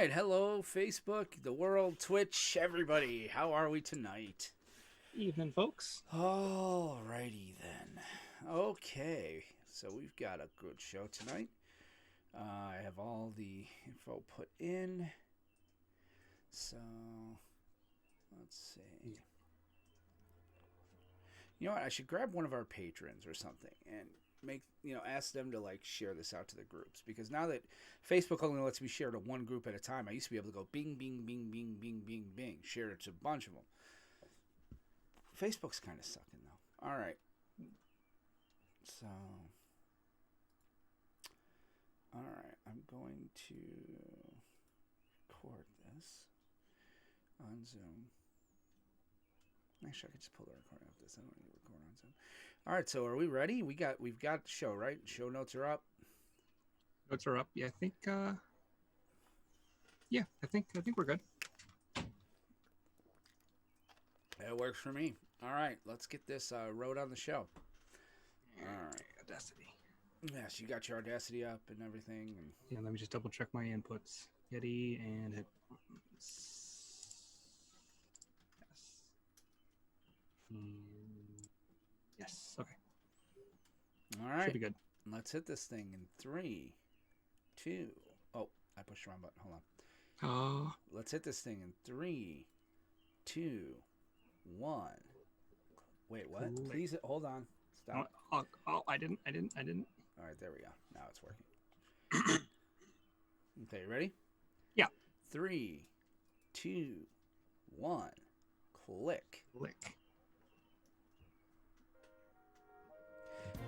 right. Hello, Facebook, the world, Twitch, everybody. How are we tonight? Evening, folks. All righty then. Okay, so we've got a good show tonight. I have all the info put in. So, let's see. You know what? I should grab one of our patrons or something and ask them to share this out to the groups, because now that Facebook only lets me share to one group at a time, I used to be able to go bing bing bing bing bing bing bing, share it to a bunch of them. Facebook's kind of sucking though. All right. So, all right, I'm going to record this on Zoom. Actually, I could just pull the recording up this. I don't need to record on Zoom. All right, so are we ready? We've got the show, right? Show notes are up. Notes are up. Yeah, I think. I think we're good. That works for me. All right, let's get this wrote on the show. All right, Audacity. Yes, you got your Audacity up and everything. And... Yeah, let me just double check my inputs. Yeti and hit. Yes. Okay. All right. Should be good. Let's hit this thing in 3, 2. Oh, I pushed the wrong button. Hold on. Let's hit this thing in 3, 2, 1. Wait, what? Cool. Please hold on. Stop. I didn't. All right, there we go. Now it's working. Okay, you ready? Yeah. 3, 2, 1. Click.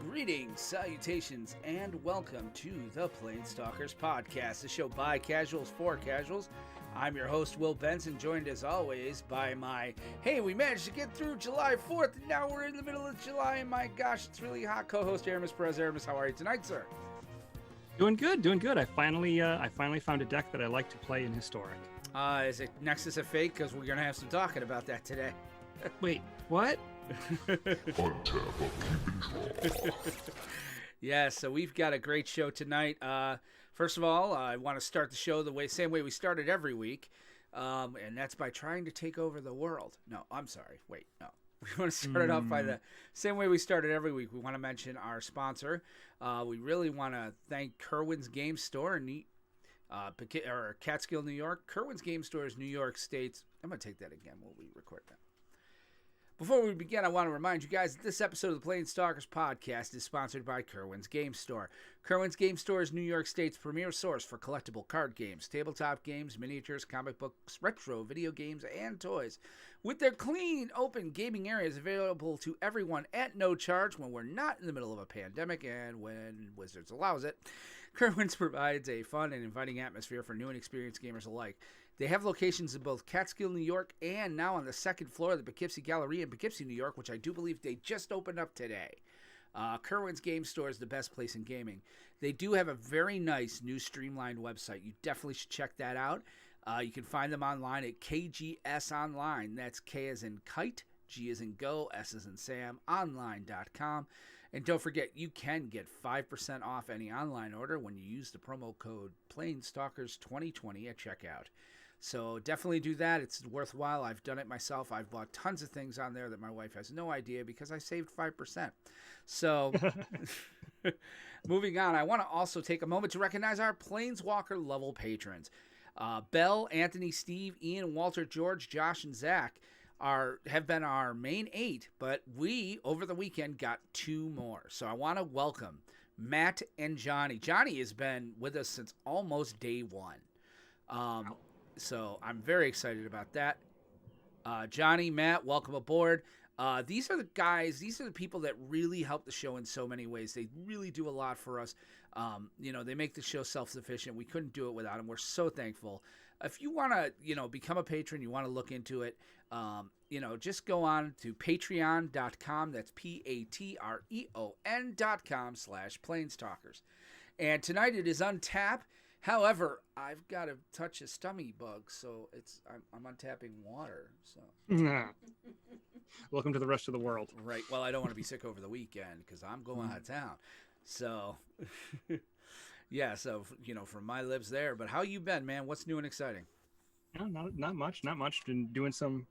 Greetings, salutations, and welcome to the Planestalkers Podcast, the show by casuals for casuals. I'm your host, Will Benson, joined as always by my, hey, we managed to get through July 4th, and now we're in the middle of July, and my gosh, it's really hot, co-host Aramis Perez. Aramis, how are you tonight, sir? Doing good. I finally found a deck that I like to play in Historic. Is it Nexus of Fate? Because we're going to have some talking about that today. Wait, what? Untap, upkeep, and draw. Yeah, so we've got a great show tonight. First of all, I want to start the show the same way we start it every week, and that's by trying to take over the world. No, I'm sorry. Wait, no. We want to start it off by the same way we start it every week. We want to mention our sponsor. We really want to thank Kerwin's Game Store in Catskill, New York. Kerwin's Game Store is New York State's. I'm going to take that again while we record that. Before we begin, I want to remind you guys that this episode of the Planestalkers Podcast is sponsored by Kerwin's Game Store. Kerwin's Game Store is New York State's premier source for collectible card games, tabletop games, miniatures, comic books, retro video games, and toys. With their clean, open gaming areas available to everyone at no charge when we're not in the middle of a pandemic and when Wizards allows it, Kerwin's provides a fun and inviting atmosphere for new and experienced gamers alike. They have locations in both Catskill, New York, and now on the second floor of the Poughkeepsie Galleria in Poughkeepsie, New York, which I do believe they just opened up today. Kerwin's Game Store is the best place in gaming. They do have a very nice new streamlined website. You definitely should check that out. You can find them online at KGS Online. That's K as in kite, G as in go, S as in Sam, online.com. And don't forget, you can get 5% off any online order when you use the promo code Planestalkers2020 at checkout. So definitely do that. It's worthwhile. I've done it myself. I've bought tons of things on there that my wife has no idea because I saved 5%. So moving on, I want to also take a moment to recognize our Planeswalker level patrons. Belle, Anthony, Steve, Ian, Walter, George, Josh, and Zach have been our main 8, but we, over the weekend, got 2 more. So I want to welcome Matt and Johnny. Johnny has been with us since almost day 1. So I'm very excited about that. Johnny, Matt, welcome aboard. These are the people that really help the show in so many ways. They really do a lot for us. They make the show self-sufficient. We couldn't do it without them. We're so thankful. If you want to, become a patron, you want to look into it, just go on to patreon.com. That's patreon.com/Planestalkers. And tonight it is on tap. However, I've got to touch a stomach bug, so I'm untapping water. So Welcome to the rest of the world. Right. Well, I don't want to be sick over the weekend because I'm going out of town. So, Yeah, so from my lips there. But how you been, man? What's new and exciting? No, not much, not much. Been doing some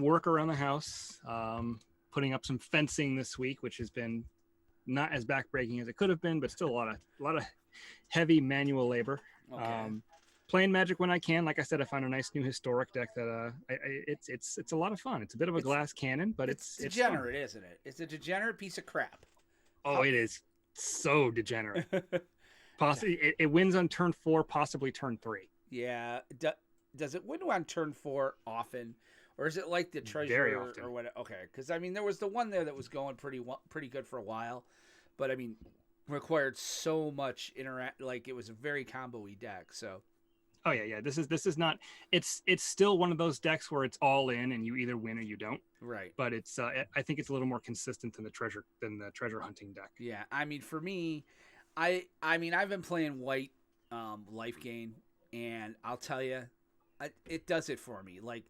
work around the house, putting up some fencing this week, which has been not as backbreaking as it could have been, but still a lot of heavy manual labor. Okay. Playing Magic when I can. Like I said, I found a nice new historic deck that it's a lot of fun. It's a bit of a glass cannon, but it's degenerate, isn't it? It's a degenerate piece of crap. Oh, it is so degenerate. Possibly it wins on turn 4, possibly turn 3. Yeah. Does it win on turn 4 often? Or is it like the treasure Very often. or what? Okay, because I mean, there was the one there that was going pretty good for a while, but I mean, required so much interact. Like it was a very combo-y deck. So. Oh yeah. This is not. It's still one of those decks where it's all in and you either win or you don't. Right. But it's I think it's a little more consistent than the treasure hunting deck. Yeah, I mean, for me, I mean, I've been playing white life gain, and I'll tell you, it does it for me. Like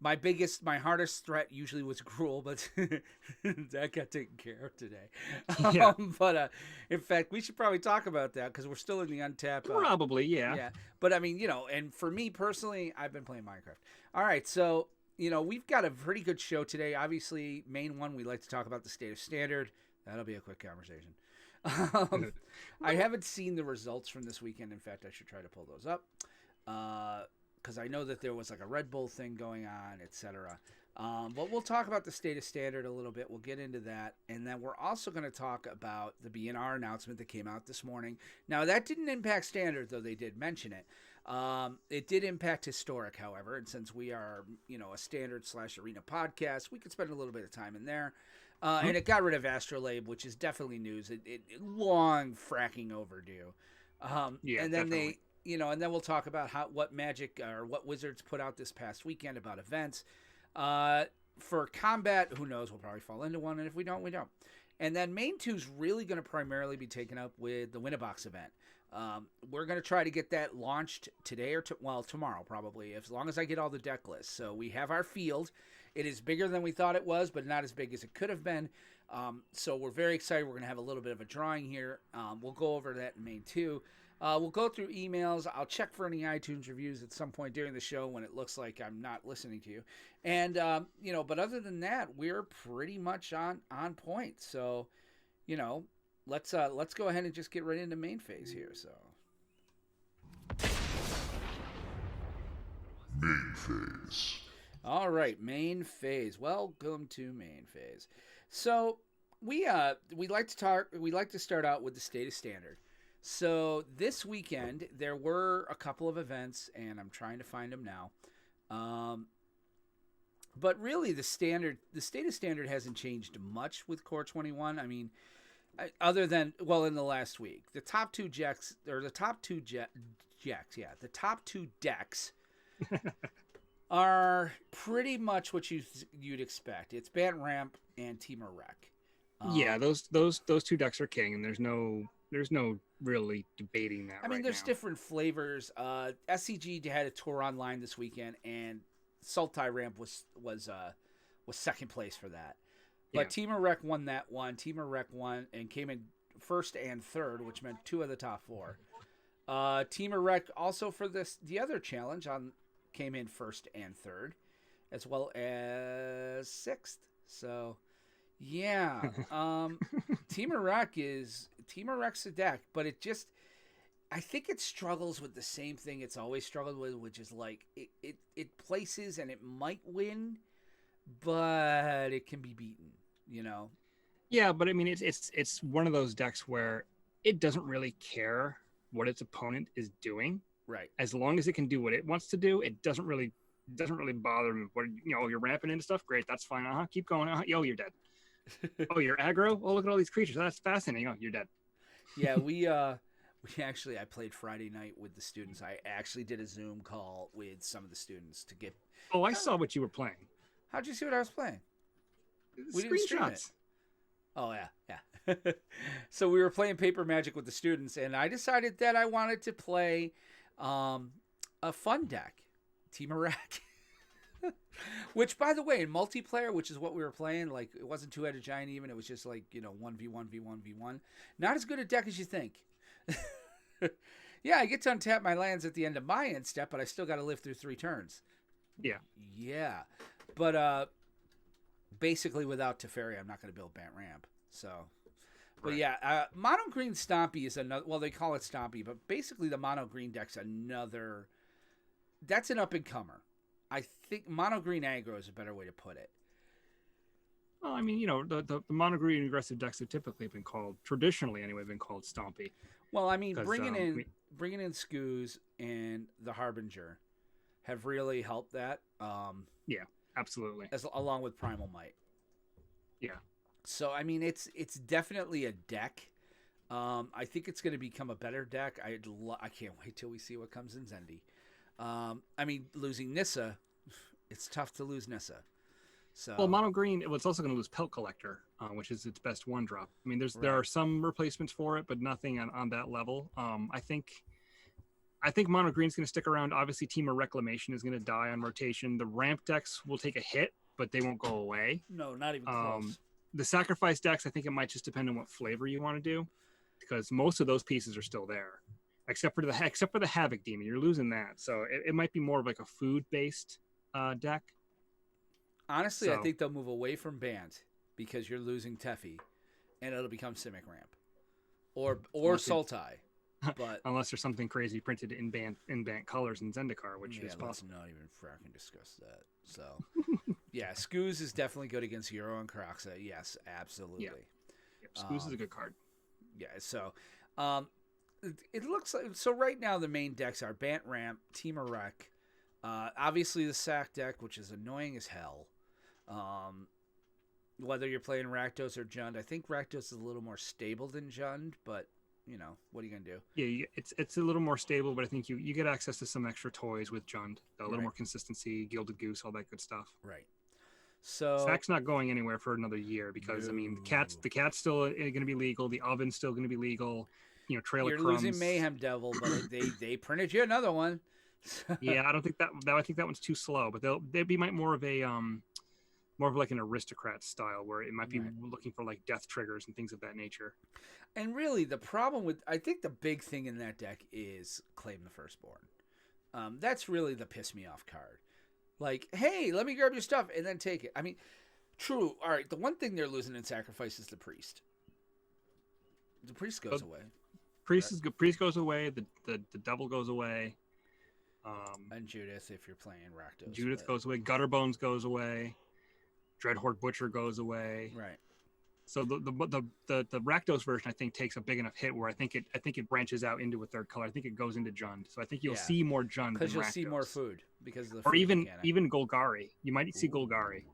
my hardest threat usually was Gruul, but that got taken care of today. Yeah. But in fact, we should probably talk about that because we're still in the untapped. Probably, yeah. Yeah, but I mean, and for me personally, I've been playing Minecraft. All right, so we've got a pretty good show today. Obviously, main one, we like to talk about the state of standard. That'll be a quick conversation. I haven't seen the results from this weekend. In fact, I should try to pull those up. Because I know that there was like a Red Bull thing going on, etc. But we'll talk about the state of standard a little bit. We'll get into that. And then we're also going to talk about the BNR announcement that came out this morning. Now, that didn't impact standard, though they did mention it. It did impact historic, however. And since we are, a standard/arena podcast, we could spend a little bit of time in there. And it got rid of Astrolabe, which is definitely news. It long fracking overdue. Yeah, and then definitely. and then we'll talk about what Magic or what Wizards put out this past weekend about events. For combat, who knows? We'll probably fall into one, and if we don't, we don't. And then main 2 is really going to primarily be taken up with the Win-A-Box event. We're going to try to get that launched today or tomorrow probably, as long as I get all the deck lists. So we have our field. It is bigger than we thought it was, but not as big as it could have been. So we're very excited. We're going to have a little bit of a drawing here. We'll go over that in main 2. We'll go through emails. I'll check for any iTunes reviews at some point during the show when it looks like I'm not listening to you. And, but other than that, we're pretty much on point. So, let's go ahead and just get right into main phase here. So. Main phase. All right, main phase. Welcome to main phase. So we like to start out with the state of standard. So this weekend there were a couple of events, and I'm trying to find them now. But really, the state of standard hasn't changed much with Core 21. I mean, other than in the last week, the top two decks are pretty much what you'd expect. It's Bant Ramp and Temur Rec. Yeah, those 2 decks are king, and there's no really debating that. I mean, right there's now. different flavors. SCG had a tour online this weekend, and Sultai Ramp was second place for that. But yeah. Temur Rec won that one. Temur Rec won and came in first and third, which meant 2 of the top 4. Temur Rec also for the other challenge came in first and third, as well as 6th. So, yeah, Temur Rec's a deck, but I think it struggles with the same thing it's always struggled with, which is like it places and it might win, but it can be beaten, Yeah, but I mean, it's one of those decks where it doesn't really care what its opponent is doing. Right. As long as it can do what it wants to do, it doesn't really bother them. What you're ramping into stuff, great, that's fine. Keep going. You're dead. Oh, you're aggro. Oh, look at all these creatures. That's fascinating. Oh, you're dead. Yeah, I played Friday night with the students. I actually did a Zoom call with some of the students to get. Oh, I saw what you were playing. How'd you see what I was playing? We didn't stream it. Oh yeah. So we were playing Paper Magic with the students, and I decided that I wanted to play a fun deck, Temur Rec. Which, by the way, in multiplayer, which is what we were playing, like it wasn't Two-Headed Giant even. It was just like 1v1v1v1. Not as good a deck as you think. Yeah, I get to untap my lands at the end of my end step, but I still got to live through 3 turns. Yeah. Yeah. But basically without Teferi, I'm not going to build Bant Ramp. So, but Right. yeah, mono green Stompy is another. Well, they call it Stompy, but basically the mono green deck's another. That's an up and comer. I think mono green aggro is a better way to put it. Well, I mean, the mono green aggressive decks have typically been called, traditionally anyway, been called Stompy. Well, I mean, 'Cause, bringing I in mean- bringing in Skoos and the Harbinger have really helped that. Absolutely. As along with Primal Might. Yeah. So I mean, it's definitely a deck. I think it's going to become a better deck. I can't wait till we see what comes in Zendi. I mean, losing Nissa, it's tough to lose Nissa. So Well, mono green, it's also going to lose Pelt Collector, which is its best 1-drop. I mean, there Right. are some replacements for it, but nothing on that level. I think mono green's going to stick around. Obviously, Team of Reclamation is going to die on rotation. The ramp decks will take a hit, but they won't go away. no, not even close. The sacrifice decks, I think it might just depend on what flavor you want to do, because most of those pieces are still there, except for the Havoc Demon. You're losing that, so it might be more of like a food based deck. Honestly, I so- think they'll move away from Bant because you're losing Teffi, and it'll become Simic Ramp, or Unless it- Sultai. But Unless there's something crazy printed in band colors in Zendikar, which yeah, is let's possible. not even fracking discuss that. So, yeah, Skoos is definitely good against Euro and Kroxa. Yes, absolutely. Yep, Spoos is a good card. Yeah, so it looks like so right now the main decks are Bant Ramp, Team Wreck, obviously the Sack deck, which is annoying as hell. Whether you're playing Rakdos or Jund, I think Rakdos is a little more stable than Jund, but what are you gonna do? Yeah, it's a little more stable, but I think you get access to some extra toys with Jund, a little Right. more consistency, Gilded Goose, all that good stuff. Right. So Sack's not going anywhere for another year because I mean the cat's still going to be legal, the oven's still going to be legal. Trail you're of Crumbs. losing Mayhem Devil, but they printed you another one. Yeah, I don't think I think that one's too slow, but they'd be more of a more of like an aristocrat style where it might be Right. looking for like death triggers and things of that nature. And really, the problem with I think the big thing in that deck is Claim the Firstborn. That's really the piss me off card. Like, hey, let me grab your stuff and then take it. I mean, true. All right, the one thing they're losing in Sacrifice is the Priest. The Priest goes away, Priest goes away. The double goes away. and Judith if you're playing Rakdos. Judith but- goes away. Gutterbones goes away. Dreadhorde Butcher goes away. right. So the Rakdos version I think takes a big enough hit where I think it branches out into a third color. I think it goes into Jund. So I think you'll Yeah. see more Jund Because than you'll see more Rakdos. food because of the Or food even mechanic. Golgari. You might see Golgari.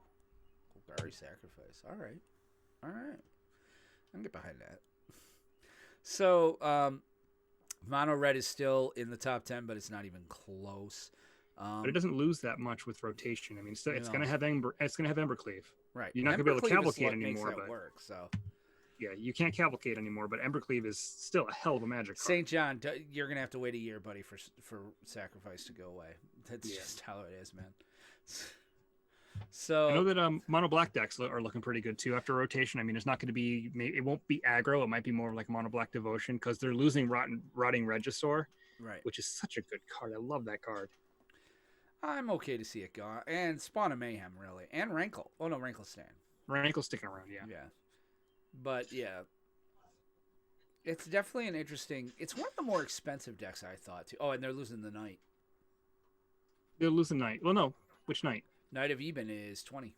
Golgari Sacrifice. All right. I can get behind that. So, Mono Red is still in the top 10, but it's not even close. But it doesn't lose that much with rotation. I mean, it's No. going to have Embercleave. Right. You're not gonna be able to Embercleave is cavalcade what makes anymore, that but- work. So, Yeah, you can't cavalcade anymore, but Embercleave is still a hell of a magic card. St. John, you're gonna have to wait a year, buddy, for Sacrifice to go away. That's Yeah. just how it is, man. So I know that mono black decks are looking pretty good too after rotation. I mean, it's not going to be, it won't be aggro. It might be more like mono black devotion because they're losing rotting Regisaur, right, which is such a good card. I love that card. I'm okay to see it go, and Spawn of Mayhem really, and Rankle. Oh no, Rankle Stand. Rankle's sticking around, yeah. Yeah, but yeah, it's definitely an interesting. It's one of the more expensive decks I thought too. Oh, and they're losing the Knight. They're losing Knight. Well, no, which Knight? Knight of Eben is 20.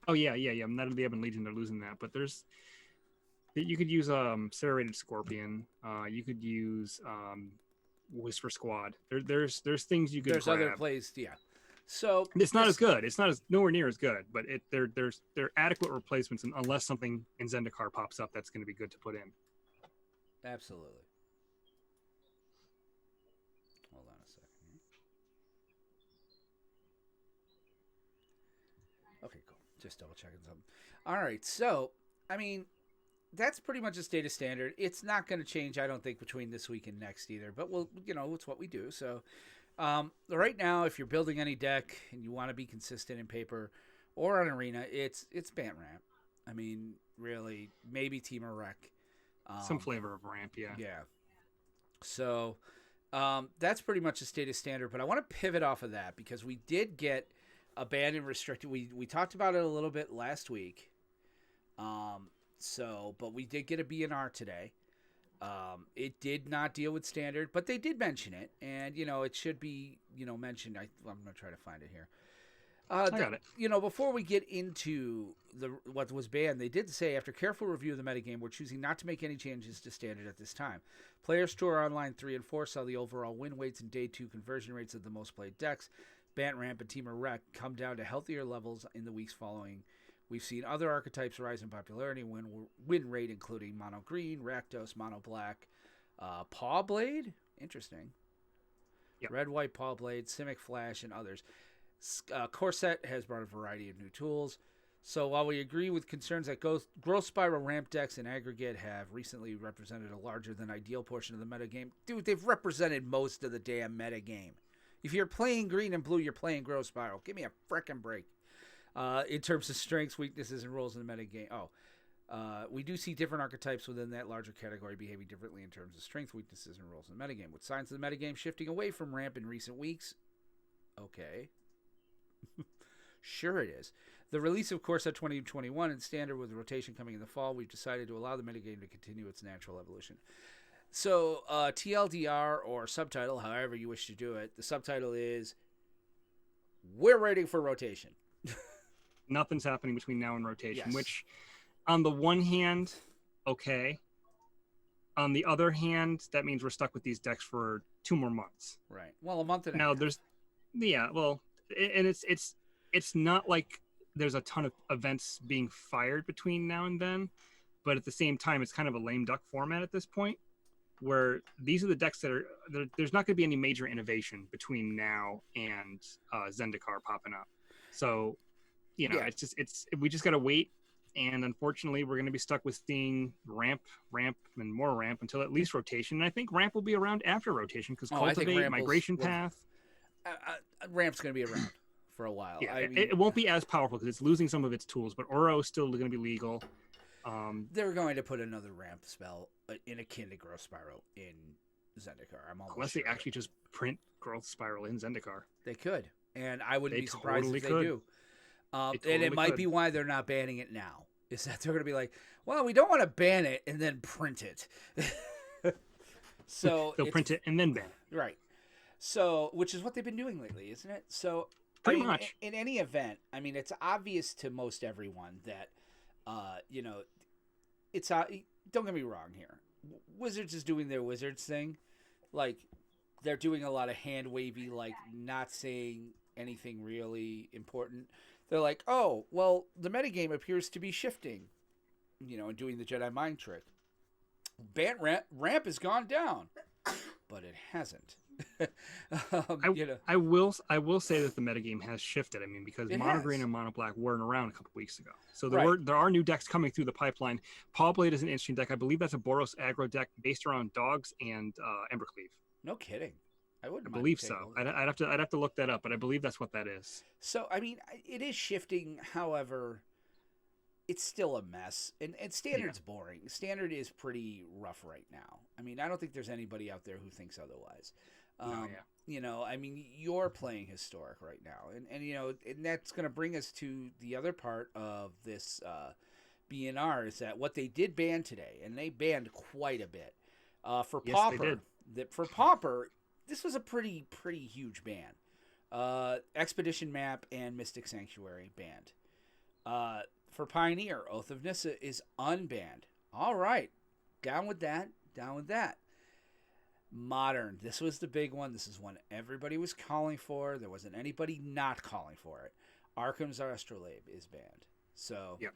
Oh yeah. Night of the Ebon Legion. They're losing that, but you could use Serrated Scorpion. You could use Whisper Squad. There's things you could. There's grab. other plays, yeah. So It's not as good. It's not as nowhere near as good, but they're adequate replacements unless something in Zendikar pops up that's going to be good to put in. absolutely. Hold on a second. Okay, cool. Just double checking something. All right, so I mean, that's pretty much a state of standard. It's not going to change, I don't think, between this week and next either. But we'll, it's what we do. So, right now, if you're building any deck and you want to be consistent in paper or on arena, it's Bant Ramp. I mean, really, maybe Team or Wreck. Some flavor of ramp, yeah. Yeah. So that's pretty much the state of standard. But I want to pivot off of that because we did get a ban and restricted. We talked about it a little bit last week. But we did get a BNR today. It did not deal with standard, but they did mention it, and it should be mentioned. I'm gonna try to find it here. I got it. Before we get into what was banned, they did say after careful review of the metagame, we're choosing not to make any changes to standard at this time. Players Tour Online 3 and 4 saw the overall win weights and day 2 conversion rates of the most played decks. Bant Ramp and Temur Rec come down to healthier levels in the weeks following. We've seen other archetypes rise in popularity win rate, including Mono Green, Rakdos, Mono Black, Paw Blade, interesting. Yep. Red White Paw Blade, Simic Flash, and others. Corset has brought a variety of new tools. So while we agree with concerns that growth spiral ramp decks in aggregate have recently represented a larger than ideal portion of the metagame, dude, they've represented most of the damn metagame. If you're playing green and blue, you're playing growth spiral. Give me a frickin' break. In terms of strengths, weaknesses, and roles in the metagame. We do see different archetypes within that larger category behaving differently in terms of strength, weaknesses, and roles in the metagame. With signs of the metagame shifting away from ramp in recent weeks, okay. Sure it is. The release of Corset 2021 and standard with rotation coming in the fall, we've decided to allow the metagame to continue its natural evolution. So TLDR or subtitle, however you wish to do it, the subtitle is we're waiting for rotation. Nothing's happening between now and rotation, Yes. which on the one hand, okay. On the other hand, that means we're stuck with these decks for 2 more months. Right. Well, a month and a Now half. and it's not like there's a ton of events being fired between now and then, but at the same time, it's kind of a lame duck format at this point, where these are the decks that there's not going to be any major innovation between now and Zendikar popping up. So, Yeah. we just got to wait. And unfortunately, we're going to be stuck with seeing ramp, and more ramp until at least rotation. And I think ramp will be around after rotation because I think cultivate, ramp migration path. Ramp's going to be around for a while. Yeah, I mean, it won't be as powerful because it's losing some of its tools, but Oro is still going to be legal. they're going to put another ramp spell in akin to Growth Spiral in Zendikar. I'm almost Unless sure. they actually just print Growth Spiral in Zendikar. They could, and I wouldn't They be surprised totally if they could. do. And totally it might could. be why they're not banning it now. Is that they're going to be like, well, we don't want to ban it and then print it. So They'll print it and then ban it. right. So, which is what they've been doing lately, isn't it? So, Pretty I mean, much. In any event, I mean, it's obvious to most everyone that, it's don't get me wrong here. Wizards is doing their Wizards thing, like they're doing a lot of hand wavy, like not saying anything really important. They're like, oh, well, the metagame appears to be shifting, and doing the Jedi mind trick. Bant ramp has gone down, but it hasn't. I will say that the metagame has shifted. I mean, because It Mono has. Green and Mono Black weren't around a couple weeks ago, so Right. there are new decks coming through the pipeline. Paw Blade is an interesting deck. I believe that's a Boros aggro deck based around dogs and Embercleave. No kidding. I wouldn't. I mind believe taking a so. look. I'd have to look that up, but I believe that's what that is. So I mean, it is shifting. However, it's still a mess, and standard's boring. Standard is pretty rough right now. I mean, I don't think there's anybody out there who thinks otherwise. I mean, you're playing historic right now, and and that's going to bring us to the other part of this BNR is that what they did ban today, and they banned quite a bit for Yes, Pauper. they did. For Pauper, this was a pretty huge ban. Expedition Map and Mystic Sanctuary banned. For Pioneer, Oath of Nissa is unbanned. All right, down with that. Modern, this was the big one. This is one everybody was calling for. There wasn't anybody not calling for it. Arkham's Astrolabe is banned. So, Yep.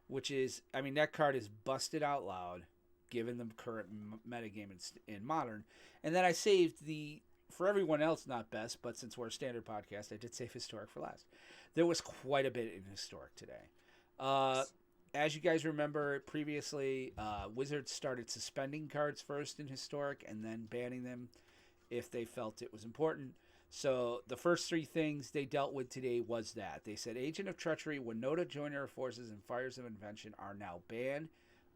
which is, I mean, that card is busted out loud, given the current metagame in Modern. And then I saved for everyone else, not best, but since we're a standard podcast, I did save Historic for last. There was quite a bit in Historic today. As you guys remember previously, Wizards started suspending cards first in Historic and then banning them if they felt it was important. So the first 3 things they dealt with today was that. They said Agent of Treachery, Winota, Joiner of Forces, and Fires of Invention are now banned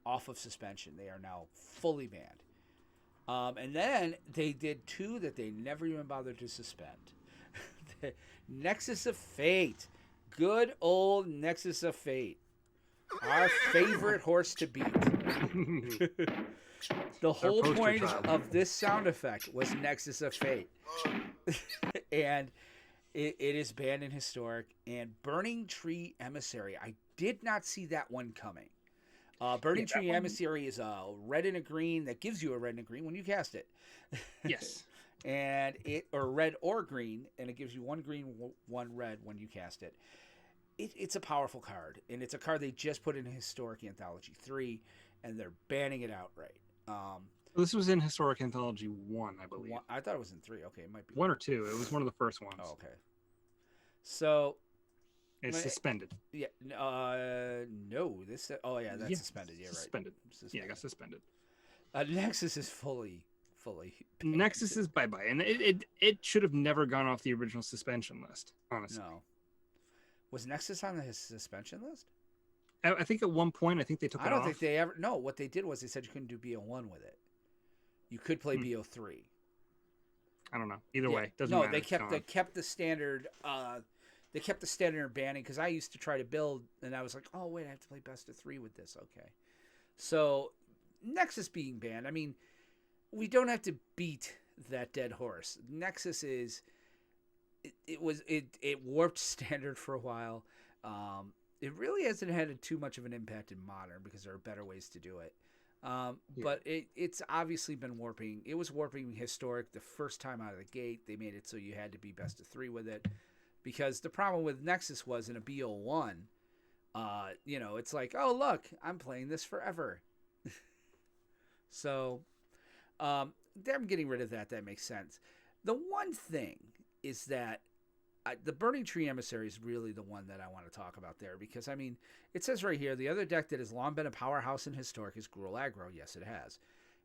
off of suspension. They are now fully banned. And then they did two that they never even bothered to suspend. The Nexus of Fate. Good old Nexus of Fate. Our favorite horse to beat. The whole poster point child. of this sound effect was Nexus of Fate. And it is banned in Historic. And Burning Tree Emissary. I did not see that one coming. Burning Yeah, that Tree one- Emissary is a red and a green that gives you a red and a green when you cast it. Yes. And or red or green, and it gives you one green, one red when you cast it. It's a powerful card, and it's a card they just put in Historic Anthology 3, and they're banning it outright. This was in Historic Anthology 1, I believe. I thought it was in 3. Okay, it might be 1 or 2. It was one of the first ones. Oh, okay. So It's Wait. suspended. yeah, no, this. Oh yeah, that's Yeah, suspended. Yeah, suspended. right. Yeah, it got suspended. Nexus is fully. Nexus is bye-bye, and it should have never gone off the original suspension list, honestly. No. Was Nexus on the suspension list? I think at one point, I think they took it I don't off. think they ever. No, what they did was they said you couldn't do BO1 with it. You could play BO3. I don't know. Either Yeah. way, doesn't No, matter. they It's kept gone. the standard. They kept the standard banning because I used to try to build, and I was like, oh wait, I have to play best of 3 with this. Okay, so Nexus being banned. I mean, we don't have to beat that dead horse. Nexus is. It warped standard for a while. It really hasn't had too much of an impact in modern because there are better ways to do it. But it's obviously been warping. It was warping Historic the first time out of the gate. They made it so you had to be best of 3 with it, because the problem with Nexus was in a BO1, it's like, oh look, I'm playing this forever. So, them getting rid of that makes sense. The one thing is that the Burning Tree Emissary is really the one that I want to talk about there, because, I mean, it says right here, the other deck that has long been a powerhouse in Historic is Gruul Aggro. Yes, it has.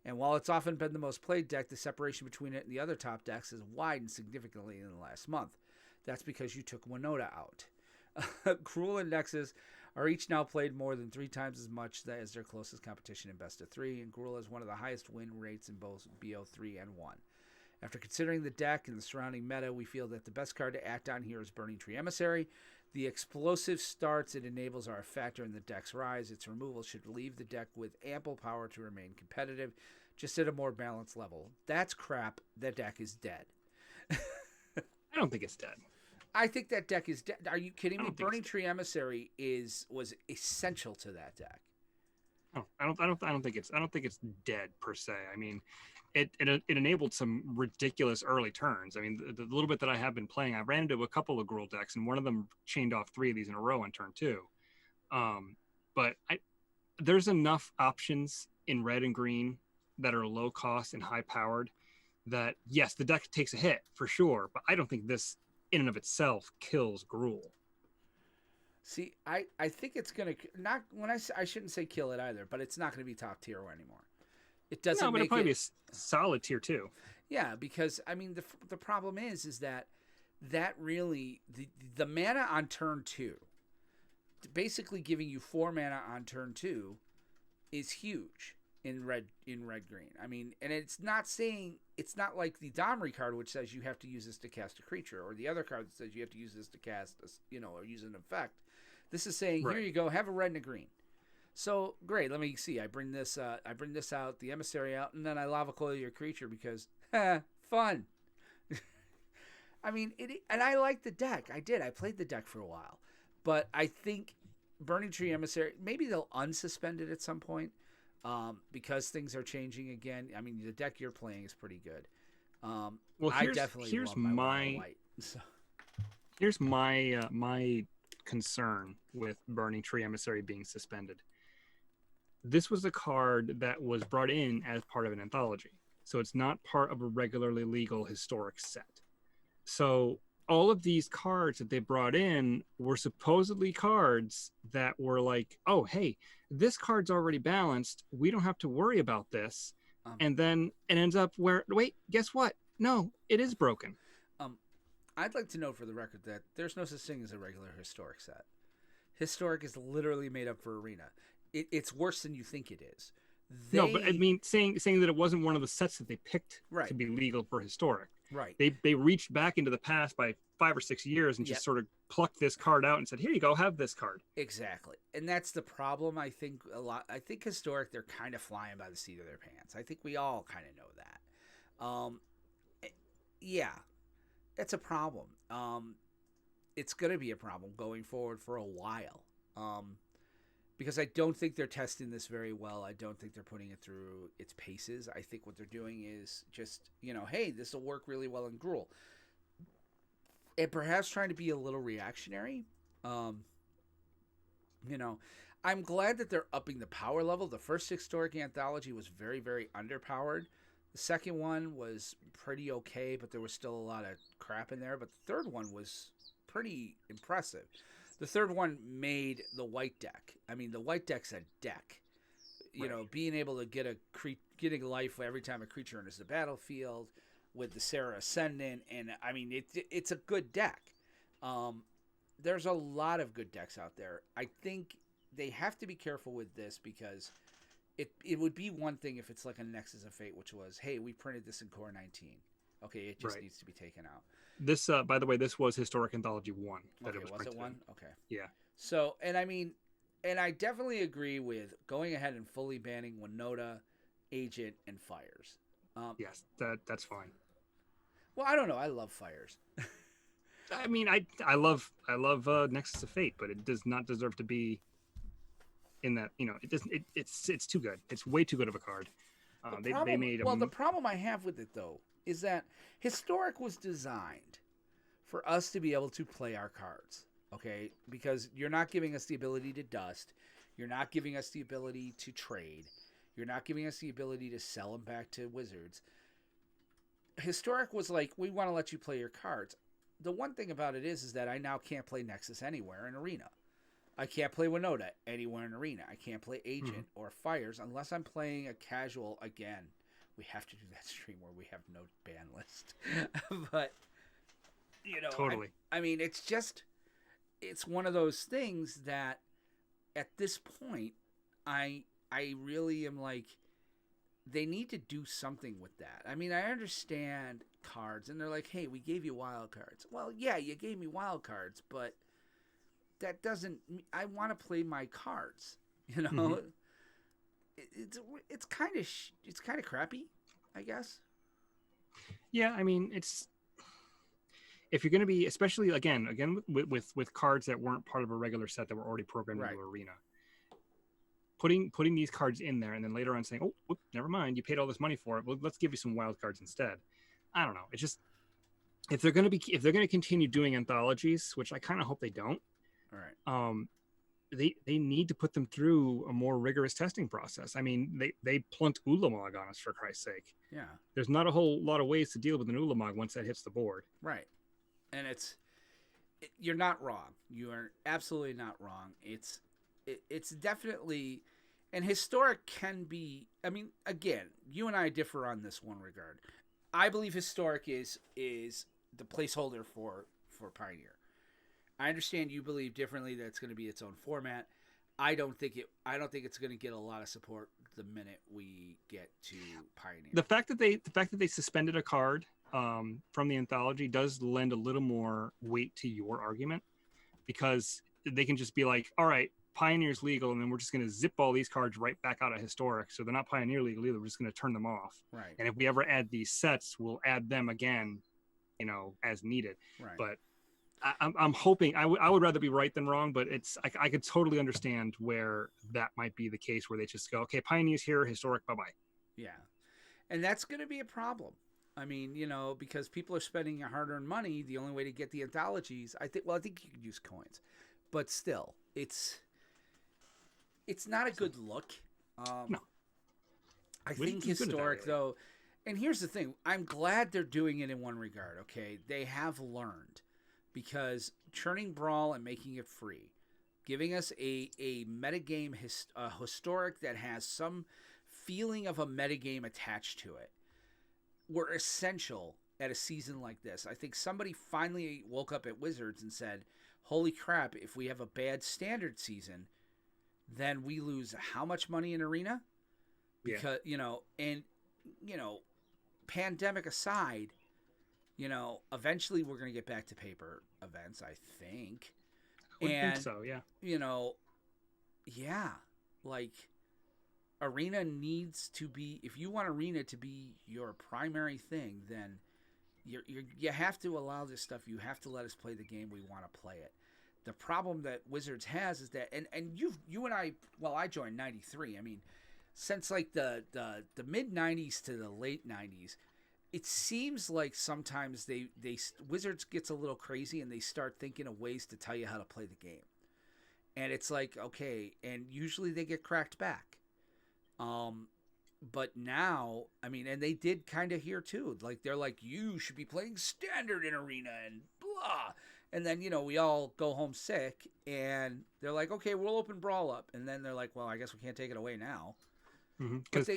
And while it's often been the most played deck, the separation between it and the other top decks has widened significantly in the last month. That's because you took Winota out. Gruul and Nexus are each now played more than 3 times as much as their closest competition in best of 3, and Gruul has one of the highest win rates in both BO3 and 1. After considering the deck and the surrounding meta, we feel that the best card to act on here is Burning Tree Emissary. The explosive starts it enables are a factor in the deck's rise. Its removal should leave the deck with ample power to remain competitive, just at a more balanced level. That's crap. That deck is dead. I don't think it's dead. I think that deck is dead. Are you kidding I me? don't think Burning Tree Emissary was essential to that deck. Oh, I don't think it's dead per se. I mean, it enabled some ridiculous early turns. I mean, the little bit that I have been playing, I ran into a couple of Gruul decks, and one of them chained off 3 of these in a row on turn 2. But there's enough options in red and green that are low cost and high powered that, yes, the deck takes a hit for sure, but I don't think this in and of itself kills Gruul. See, I think it's gonna not when I shouldn't say kill it either, but it's not gonna be top tier anymore. It doesn't No, but it'll make probably be it. a solid tier 2. Yeah, because I mean the problem is that really the mana on turn 2, basically giving you 4 mana on turn 2, is huge in red green. I mean, and it's not like the Domri card, which says you have to use this to cast a creature, or the other card that says you have to use this to cast or use an effect. This is saying, Right. here you go, have a red and a green. So great, let me see. I bring this out, the Emissary out, and then I lava coil your creature because fun. I mean, and I like the deck. I played the deck for a while, but I think Burning Tree Emissary, maybe they'll unsuspend it at some point, because things are changing again. I mean, the deck you're playing is pretty good. Well, I definitely here's love my white. So. Here's my concern with Burning Tree Emissary being suspended. This was a card that was brought in as part of an anthology, so it's not part of a regularly legal Historic set. So all of these cards that they brought in were supposedly cards that were like, oh, hey, this card's already balanced. We don't have to worry about this. And then it ends up where, wait, guess what? No, it is broken. I'd like to note for the record that there's no such thing as a regular Historic set. Historic is literally made up for Arena. It's worse than you think it is. No, but I They mean, saying that it wasn't one of the sets that they picked Right. to be legal for historic. right. They reached back into the past by 5 or 6 years and Yep. just sort of plucked this card out and said, "Here you go, have this card." Exactly. And that's the problem. I think I think historic, they're kind of flying by the seat of their pants. I think we all kind of know that. Yeah, it's a problem. It's going to be a problem going forward for a while. Because I don't think they're testing this very well. I don't think they're putting it through its paces. I think what they're doing is just, hey, this will work really well in Gruul. And perhaps trying to be a little reactionary. I'm glad that they're upping the power level. The first historic anthology was very, very underpowered. The second one was pretty okay, but there was still a lot of crap in there. But the third one was pretty impressive. The third one made the white deck. I mean, the white deck's a deck. Being able to getting life every time a creature enters the battlefield with the Serra Ascendant, and I mean, it's a good deck. There's a lot of good decks out there. I think they have to be careful with this because it would be one thing if it's like a Nexus of Fate, which was, hey, we printed this in Core 19. Okay, it just needs to be taken out. This, by the way, this was Historic Anthology 1 that it was printed it one? in. Okay. Yeah. So, and I mean, and I definitely agree with going ahead and fully banning Winota, Agent, and Fires. Yes, that's fine. Well, I don't know. I love Fires. I mean, I love Nexus of Fate, but it does not deserve to be in that. It doesn't. It's too good. It's way too good of a card. They made the problem I have with it though is that Historic was designed for us to be able to play our cards. Okay, because you're not giving us the ability to dust, you're not giving us the ability to trade, you're not giving us the ability to sell them back to Wizards. Historic was like, we want to let you play your cards. The one thing about it is that I now can't play Nexus anywhere in Arena. I can't play Winota anywhere in Arena. I can't play Agent or Fires unless I'm playing a casual. Again, we have to do that stream where we have no ban list. But, totally. I mean, it's one of those things that at this point, I really am like, they need to do something with that. I mean, I understand cards, and they're like, hey, we gave you wild cards. Well, yeah, you gave me wild cards, but that doesn't, I want to play my cards, It's kind of crappy, I guess. Yeah, I mean, if you're going to be, especially again with cards that weren't part of a regular set that were already programmed into Arena, putting these cards in there and then later on saying, oh, never mind, you paid all this money for it, well, let's give you some wild cards instead. I don't know. It's just, if they're going to continue doing anthologies, which I kind of hope they don't, all right, they need to put them through a more rigorous testing process. I mean, they plunked Ulamog on us, for Christ's sake. Yeah, there's not a whole lot of ways to deal with an Ulamog once that hits the board. Right. And you're not wrong. You are absolutely not wrong. It's definitely, and Historic can be, I mean, again, you and I differ on this one regard. I believe Historic is the placeholder for Pioneer. I understand you believe differently, that it's going to be its own format. I don't think it's going to get a lot of support the minute we get to Pioneer. The fact that they suspended a card from the anthology does lend a little more weight to your argument, because they can just be like, all right, Pioneer's legal, and then we're just going to zip all these cards right back out of Historic, so they're not Pioneer legal either. We're just going to turn them off. Right. And if we ever add these sets, we'll add them again, as needed. Right. But I'm hoping, I would rather be right than wrong, but I could totally understand where that might be the case, where they just go, okay, Pioneer's here, Historic, bye-bye. Yeah. And that's going to be a problem. I mean, because people are spending hard-earned money, the only way to get the anthologies, I think you could use coins. But still, it's not a good look. No. I think Historic, though, and here's the thing, I'm glad they're doing it in one regard, okay? They have learned, because churning Brawl and making it free, giving us a metagame Historic that has some feeling of a metagame attached to it, were essential at a season like this. I think somebody finally woke up at Wizards and said, holy crap, if we have a bad standard season, then we lose how much money in Arena? Yeah. because and you know, pandemic aside, eventually we're gonna get back to paper events, I think, Would think and so. Yeah. you know, yeah, like arena needs to be. If you want arena to be your primary thing, then you have to allow this stuff. You have to let us play the game we want to play it. The problem that Wizards has is that, and you and I, well, I joined '93. I mean, since like the mid '90s to the late '90s, it seems like sometimes they Wizards gets a little crazy and they start thinking of ways to tell you how to play the game, and it's like, okay, and usually they get cracked back. But now, I mean, and they did kind of here too. Like they're like, you should be playing standard in arena and blah. And then we all go home sick, and they're like, okay, we'll open brawl up. And then they're like, well, I guess we can't take it away now. Because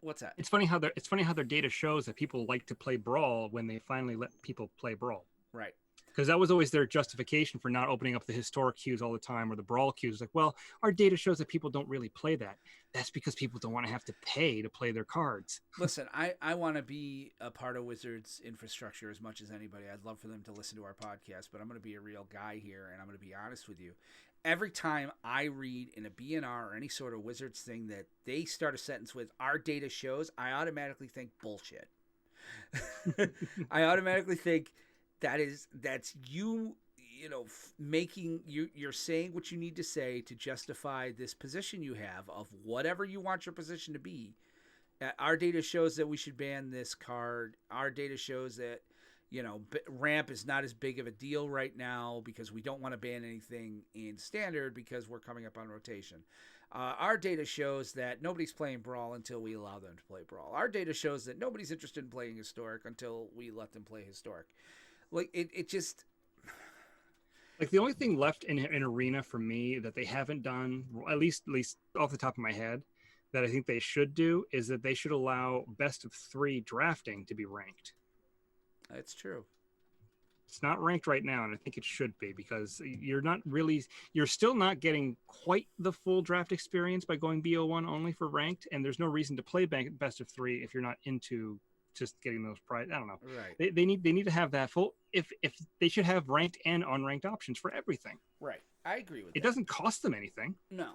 what's that? it's funny how their data shows that people like to play brawl when they finally let people play brawl. Right. Because that was always their justification for not opening up the historic queues all the time or the brawl queues. Like, well, our data shows that people don't really play that. That's because people don't want to have to pay to play their cards. Listen, I want to be a part of Wizards infrastructure as much as anybody. I'd love for them to listen to our podcast, but I'm going to be a real guy here, and I'm going to be honest with you. Every time I read in a BNR or any sort of Wizards thing that they start a sentence with, our data shows, I automatically think bullshit. I automatically think that's you making you're saying what you need to say to justify this position you have of whatever you want your position to be. Our data shows that we should ban this card. Our data shows that ramp is not as big of a deal right now because we don't want to ban anything in standard because we're coming up on rotation. Our data shows that nobody's playing brawl until we allow them to play brawl. Our data shows that nobody's interested in playing historic until we let them play historic. Like it just like the only thing left in arena for me that they haven't done, at least off the top of my head, that I think they should do is that they should allow best of 3 drafting to be ranked. That's true. It's not ranked right now, and I think it should be because you're still not getting quite the full draft experience by going BO1 only for ranked, and there's no reason to play best of 3 if you're not into just getting those prize. I don't know. Right. They need to have that full. If they should have ranked and unranked options for everything. Right. I agree with it. It that. doesn't cost them anything. No.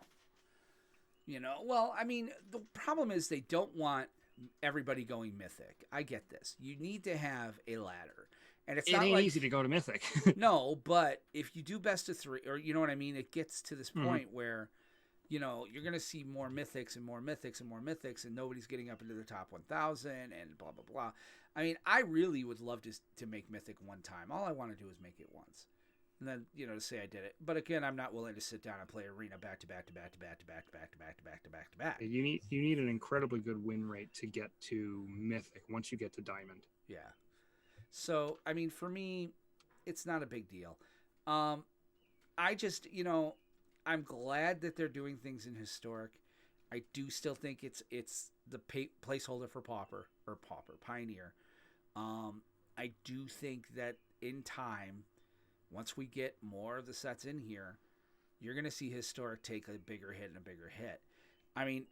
Well, I mean, the problem is they don't want everybody going mythic. I get this. You need to have a ladder. And it ain't like, easy to go to mythic. No, but if you do best of 3, or you know what I mean, it gets to this point where you're going to see more mythics and more mythics and more mythics, and nobody's getting up into the top 1,000 and blah, blah, blah. I mean, I really would love to make mythic one time. All I want to do is make it once. And then, to say I did it. But again, I'm not willing to sit down and play arena back to back to back to back to back to back to back to back to back to back. You need an incredibly good win rate to get to mythic once you get to diamond. Yeah. So, I mean, for me, it's not a big deal. I just, I'm glad that they're doing things in historic. I do still think it's the placeholder for Pioneer. I do think that in time, once we get more of the sets in here, you're going to see historic take a bigger hit and a bigger hit. I mean,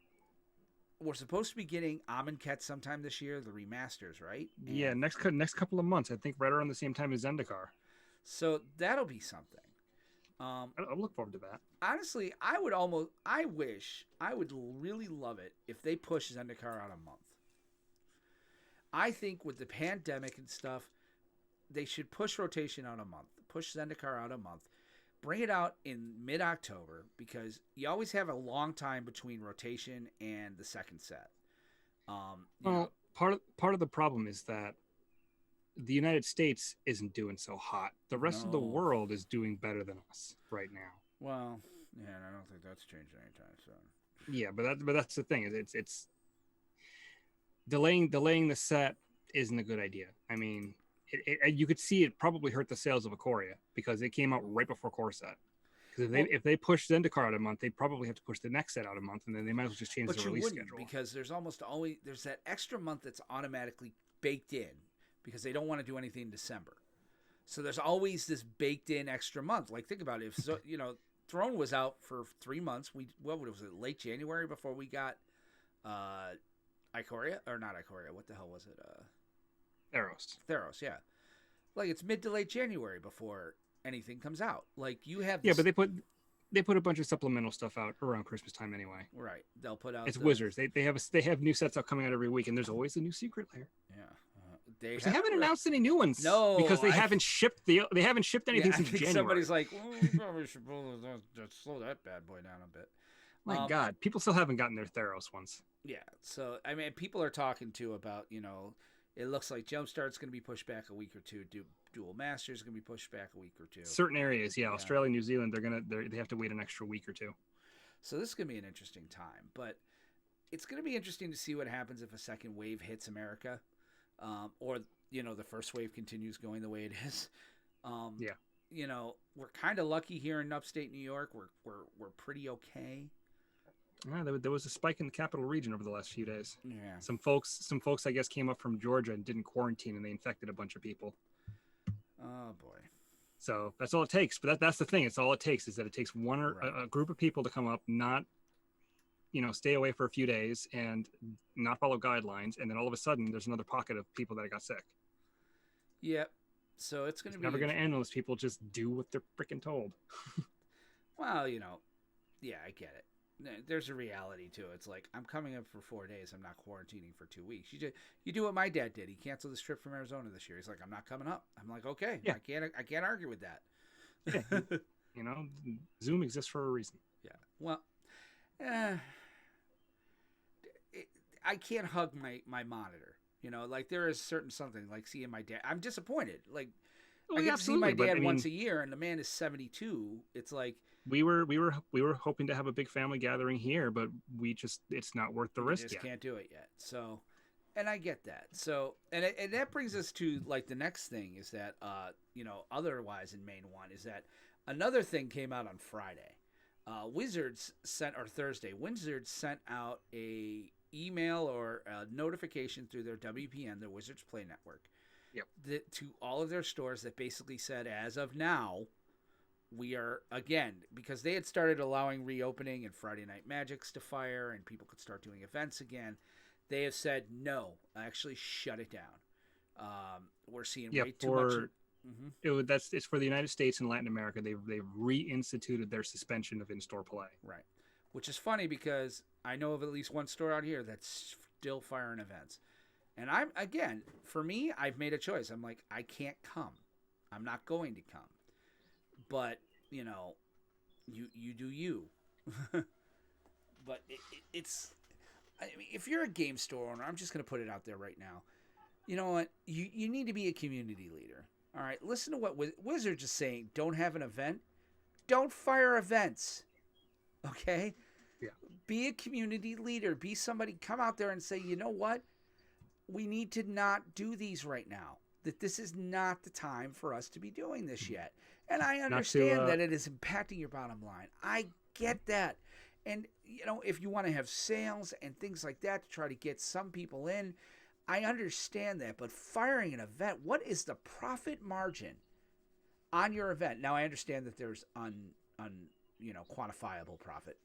we're supposed to be getting Amonkhet sometime this year, the remasters, right? And yeah, next couple of months, I think right around the same time as Zendikar. So that'll be something. I'll look forward to that. Honestly, I would really love it if they push Zendikar out a month. I think with the pandemic and stuff, they should push rotation out a month, push Zendikar out a month, bring it out in mid-October, because you always have a long time between rotation and the second set. Part of the problem is that the United States isn't doing so hot. The rest of the world is doing better than us right now. Well, yeah, and I don't think that's changing anytime soon. Yeah, but that's the thing. It's delaying the set isn't a good idea. I mean, you could see it probably hurt the sales of Ikoria because it came out right before Core Set. Because if they push Zendikar out a month, they probably have to push the next set out a month, and then they might as well just change the release schedule. Because there's almost always that extra month that's automatically baked in because they don't want to do anything in December. So there's always this baked in extra month. Like think about it. If Throne was out for 3 months. What was it? Late January before we got Ikoria or not Ikoria? What the hell was it? Theros. Theros. Yeah, like it's mid to late January before anything comes out. Like you have Yeah, this, but they put a bunch of supplemental stuff out around Christmas time anyway. right. They'll put out It's Wizards. They have new sets out coming out every week, and there's always a new secret lair. Yeah, They haven't announced any new ones. No, because they haven't shipped anything I since think January. somebody's like, well, we probably should slow that bad boy down a bit. My God, people still haven't gotten their Theros ones. Yeah, so I mean, people are talking too about it looks like Jumpstart's going to be pushed back a week or two. Dual Masters going to be pushed back a week or two. Certain areas, yeah, Australia, New Zealand, they have to wait an extra week or two. So this is going to be an interesting time, but it's going to be interesting to see what happens if a second wave hits America, or the first wave continues going the way it is. We're kind of lucky here in upstate New York. We're pretty okay. Yeah, there was a spike in the capital region over the last few days. Yeah. Some folks, I guess, came up from Georgia and didn't quarantine, and they infected a bunch of people. Oh boy. So that's all it takes. But that's the thing. It's all it takes is that it takes one or a group of people to come up, not, stay away for a few days and not follow guidelines, and then all of a sudden there's another pocket of people that got sick. Yep. So it's going to be never going to end unless people just do what they're freaking told. Well, yeah, I get it. There's a reality to it. It's like, I'm coming up for 4 days. I'm not quarantining for 2 weeks. You do what my dad did. He canceled his trip from Arizona this year. He's like, I'm not coming up. I'm like, okay, yeah. I can't argue with that. Yeah. Zoom exists for a reason. Yeah. Well, I can't hug my monitor. Like there is certain something like seeing my dad. I'm disappointed. Like I get to see my dad once a year, and the man is 72. It's like we were hoping to have a big family gathering here, but it's not worth the risk. Just can't do it yet. So, and I get that. So, and that brings us to like the next thing is that otherwise in Main One is that another thing came out on Friday. Wizards sent out a email or a notification through their WPN, their Wizards Play Network. Yep. To all of their stores that basically said, as of now, we are, again, because they had started allowing reopening and Friday Night Magics to fire and people could start doing events again, they have said, no, actually shut it down. We're seeing way too much. It's for the United States and Latin America. They've reinstituted their suspension of in-store play. Right. Which is funny because I know of at least one store out here that's still firing events. And for me, I've made a choice. I'm like, I can't come. I'm not going to come. But, you do you. But it's, I mean, if you're a game store owner, I'm just going to put it out there right now. You know what? You need to be a community leader. All right? Listen to what Wizards is saying. Don't have an event. Don't fire events. Okay? Yeah. Be a community leader. Be somebody, come out there and say, you know what? We need to not do these right now. That this is not the time for us to be doing this yet. And I understand that it is impacting your bottom line. I get that. And, if you want to have sales and things like that to try to get some people in, I understand that. But firing an event, what is the profit margin on your event? Now, I understand that there's quantifiable profit,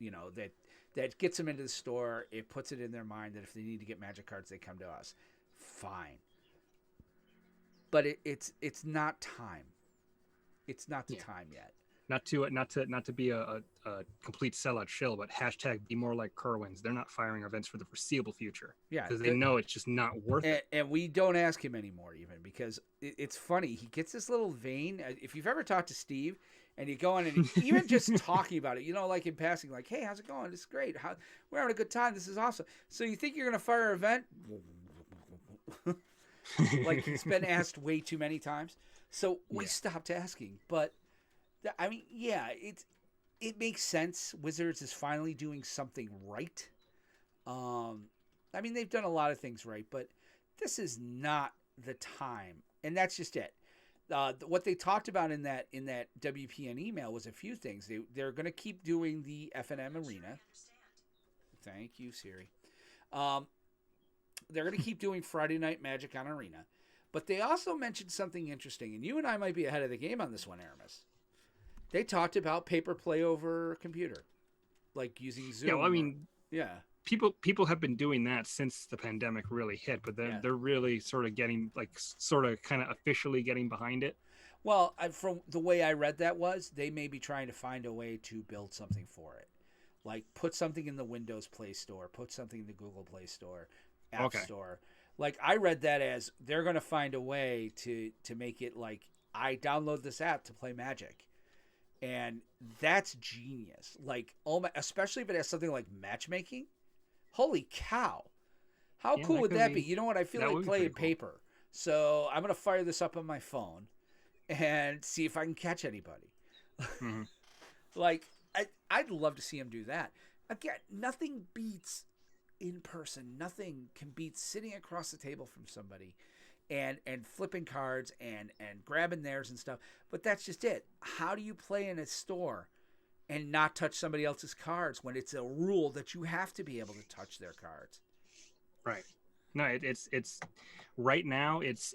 that gets them into the store. It puts it in their mind that if they need to get Magic cards, they come to us. Fine. But it's not time. It's not the time yet. Not to be a complete sellout shill, but hashtag be more like Kerwins. They're not firing events for the foreseeable future. Yeah, because they know it's just not worth it. And we don't ask him anymore, even because it's funny. He gets this little vein. If you've ever talked to Steve, and you go in and even just talking about it, like in passing, like, hey, how's it going? This is great. We're having a good time. This is awesome. So you think you're going to fire an event? Like it's been asked way too many times. So we stopped asking. But, it makes sense. Wizards is finally doing something right. They've done a lot of things right, but this is not the time. And that's just it. What they talked about in that WPN email was a few things. They're going to keep doing the FNM Arena. Thank you, Siri. They're going to keep doing Friday Night Magic on Arena. But they also mentioned something interesting, and you and I might be ahead of the game on this one, Aramis. They talked about paper play over computer, like using Zoom. Yeah, people have been doing that since the pandemic really hit, but then Yeah. they're really sort of getting like sort of kind of officially getting behind it. Well, from the way I read that was they may be trying to find a way to build something for it, like put something in the Windows Play Store, put something in the Google Play Store, App Okay. Store. Like I read that as they're going to find a way to make it like I download this app to play Magic, and that's genius. Like especially if it has something like matchmaking. Holy cow! How Yeah, cool that would could that be? be- You know what? I feel that like would be playing pretty cool. paper. So I'm gonna fire this up on my phone and see if I can catch anybody. Mhm. Like I'd love to see him do that. Again, nothing beats in person. Nothing can beat sitting across the table from somebody and flipping cards and grabbing theirs and stuff. But that's just it. How do you play in a store and not touch somebody else's cards when it's a rule that you have to be able to touch their cards? Right. No, it's right now it's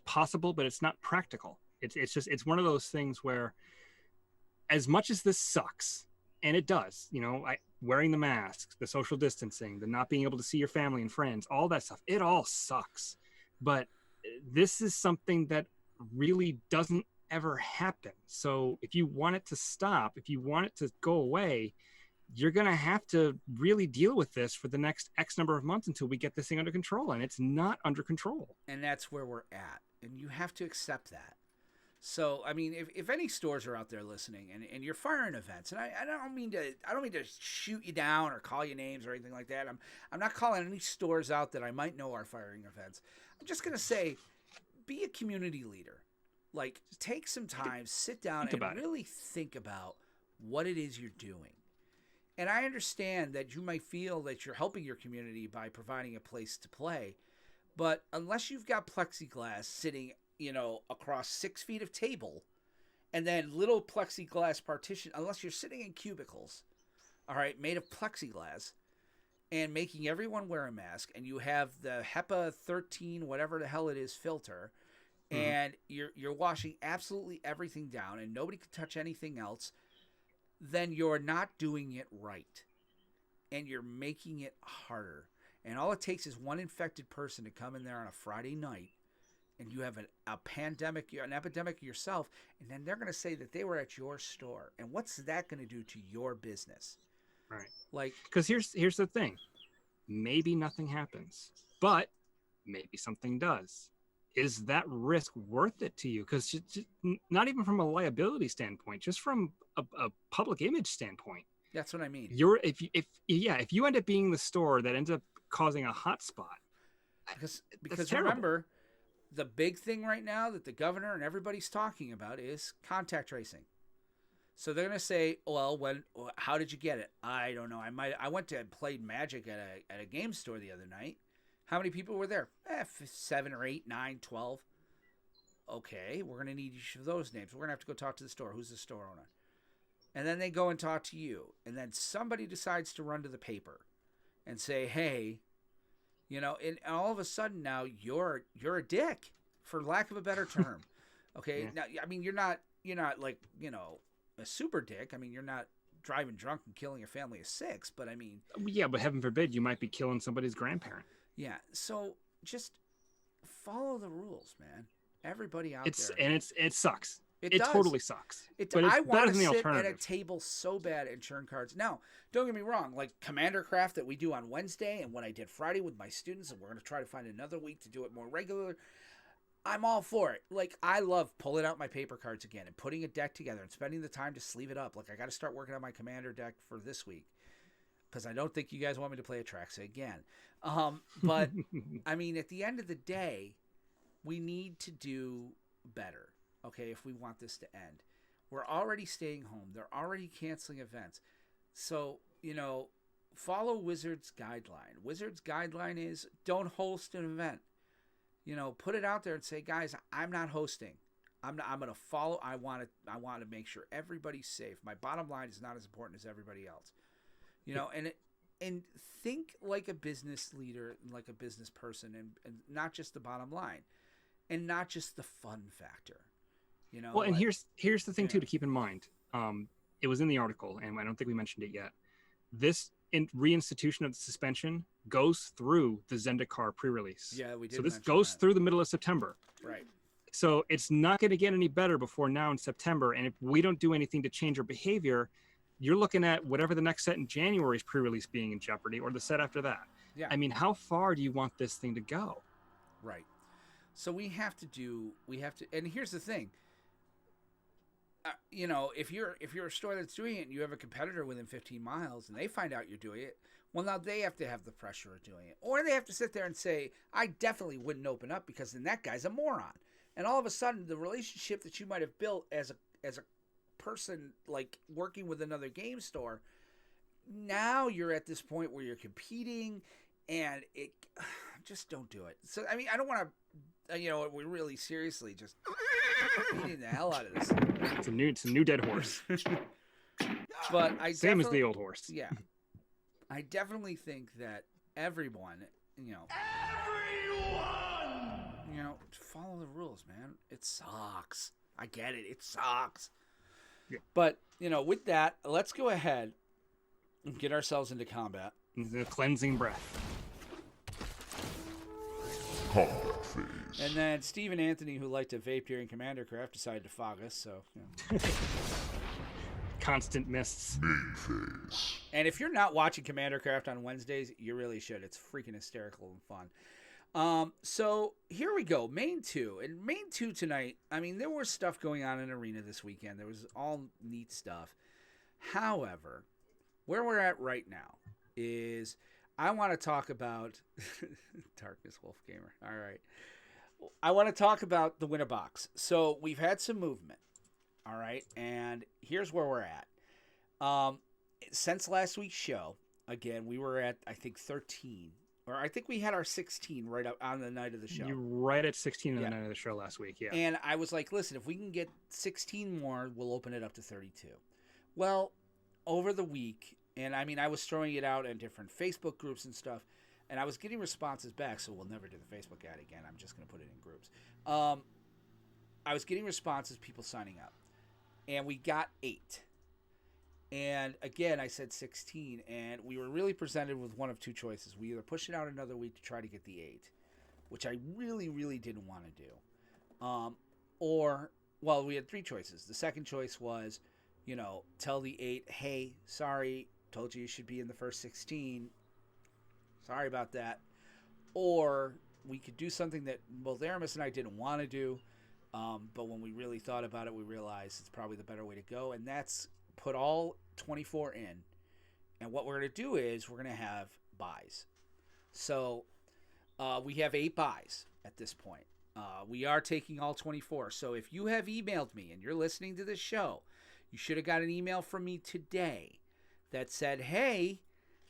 possible, but it's not practical. It's just it's one of those things where, as much as this sucks, and it does, wearing the mask, the social distancing, the not being able to see your family and friends, all that stuff, it all sucks. But this is something that really doesn't ever happen. So if you want it to stop, if you want it to go away, you're going to have to really deal with this for the next X number of months until we get this thing under control. And it's not under control. And that's where we're at. And you have to accept that. So, I mean, if any stores are out there listening and you're firing events, and I don't mean to shoot you down or call you names or anything like that. I'm not calling any stores out that I might know are firing events. I'm just going to say, be a community leader. Like, take some time, sit down, and really think about what it is you're doing. And I understand that you might feel that you're helping your community by providing a place to play, but unless you've got plexiglass sitting, across 6 feet of table, and then little plexiglass partition, unless you're sitting in cubicles, all right, made of plexiglass, and making everyone wear a mask, and you have the HEPA 13, whatever the hell it is, filter, and you're washing absolutely everything down, and nobody can touch anything else, then you're not doing it right, and you're making it harder. And all it takes is one infected person to come in there on a Friday night, and you have an epidemic yourself, and then they're going to say that they were at your store. And what's that going to do to your business? Right. Like, because here's the thing. Maybe nothing happens, but maybe something does. Is that risk worth it to you? Because not even from a liability standpoint, just from a public image standpoint. That's what I mean. If you end up being the store that ends up causing a hot spot, because remember, the big thing right now that the governor and everybody's talking about is contact tracing. So they're going to say, well, how did you get it? I don't know. I went to played Magic at a game store the other night. How many people were there? 7 or 8, 9, 12. Okay, we're going to need each of those names. We're going to have to go talk to the store. Who's the store owner? And then they go and talk to you. And then somebody decides to run to the paper and say, hey, and all of a sudden now you're a dick, for lack of a better term. Okay. Yeah. Now, I mean, you're not like, a super dick. I mean, you're not driving drunk and killing a family of 6, but I mean, yeah, but heaven forbid you might be killing somebody's grandparent. Yeah. So just follow the rules, man. Everybody out there. And it sucks. It does. Totally sucks. But I want to sit at a table so bad and churn cards. Now, don't get me wrong. Like Commander Craft that we do on Wednesday and what I did Friday with my students, and we're going to try to find another week to do it more regular. I'm all for it. Like, I love pulling out my paper cards again and putting a deck together and spending the time to sleeve it up. Like, I got to start working on my Commander deck for this week because I don't think you guys want me to play Atraxa again. But, I mean, at the end of the day, we need to do better, okay, if we want this to end. We're already staying home. They're already canceling events. So, follow Wizards' guideline. Wizards' guideline is don't host an event. Put it out there and say, guys, I'm not hosting. I'm going to follow. I want to make sure everybody's safe. My bottom line is not as important as everybody else. And think like a business leader, like a business person, and not just the bottom line, and not just the fun factor. Well, and here's the thing too to keep in mind. It was in the article, and I don't think we mentioned it yet. This reinstitution of the suspension goes through the Zendikar pre-release. Yeah, we did. So this mention goes that. through the middle of September. Right. So it's not going to get any better before now in September. And if we don't do anything to change our behavior, you're looking at whatever the next set in January's pre-release being in jeopardy, or the set after that. Yeah. I mean, how far do you want this thing to go? Right. So we have to, and here's the thing. You know, if you're a store that's doing it and you have a competitor within 15 miles and they find out you're doing it, well, now they have to have the pressure of doing it. Or they have to sit there and say, I definitely wouldn't open up because then that guy's a moron. And all of a sudden, the relationship that you might have built as a person, like working with another game store, now you're at this point where you're competing, and it just don't do it. So, I mean, I don't want to, we're really seriously just beating the hell out of this. It's a new dead horse. But I Same as the old horse. Yeah. I definitely think that everyone, follow the rules, man. It sucks. I get it. It sucks. Yeah. But, with that, let's go ahead and get ourselves into combat. The cleansing breath. Combat phase. And then Steve and Anthony, who like to vape during Commander Craft, decided to fog us, so, Constant mists. Main phase. And if you're not watching Commander Craft on Wednesdays, you really should. It's freaking hysterical and fun. So here we go. Main 2. And Main 2 tonight, I mean, there was stuff going on in Arena this weekend. There was all neat stuff. However, where we're at right now is I want to talk about Darkness Wolf Gamer. All right. I want to talk about the winter box. So we've had some movement. All right. And here's where we're at. Since last week's show, again, we were at, I think, 13. Or I think we had our 16 right up on the night of the show. You're right at 16 on the night of the show last week, yeah. And I was like, listen, if we can get 16 more, we'll open it up to 32. Well, over the week, and I mean, I was throwing it out in different Facebook groups and stuff, and I was getting responses back, so we'll never do the Facebook ad again. I'm just going to put it in groups. I was getting responses, people signing up, and we got 8. And again, I said 16, and we were really presented with one of two choices. We either push it out another week to try to get the 8, which I really, really didn't want to do. Well, we had 3 choices. The second choice was, tell the 8, hey, sorry, told you should be in the first 16. Sorry about that. Or we could do something that both Aramis and I didn't want to do, but when we really thought about it, we realized it's probably the better way to go, and that's put all 24 in, and what we're going to do is we're going to have buys. So we have 8 buys at this point. We are taking all 24. So if you have emailed me and you're listening to this show, you should have got an email from me today that said, hey,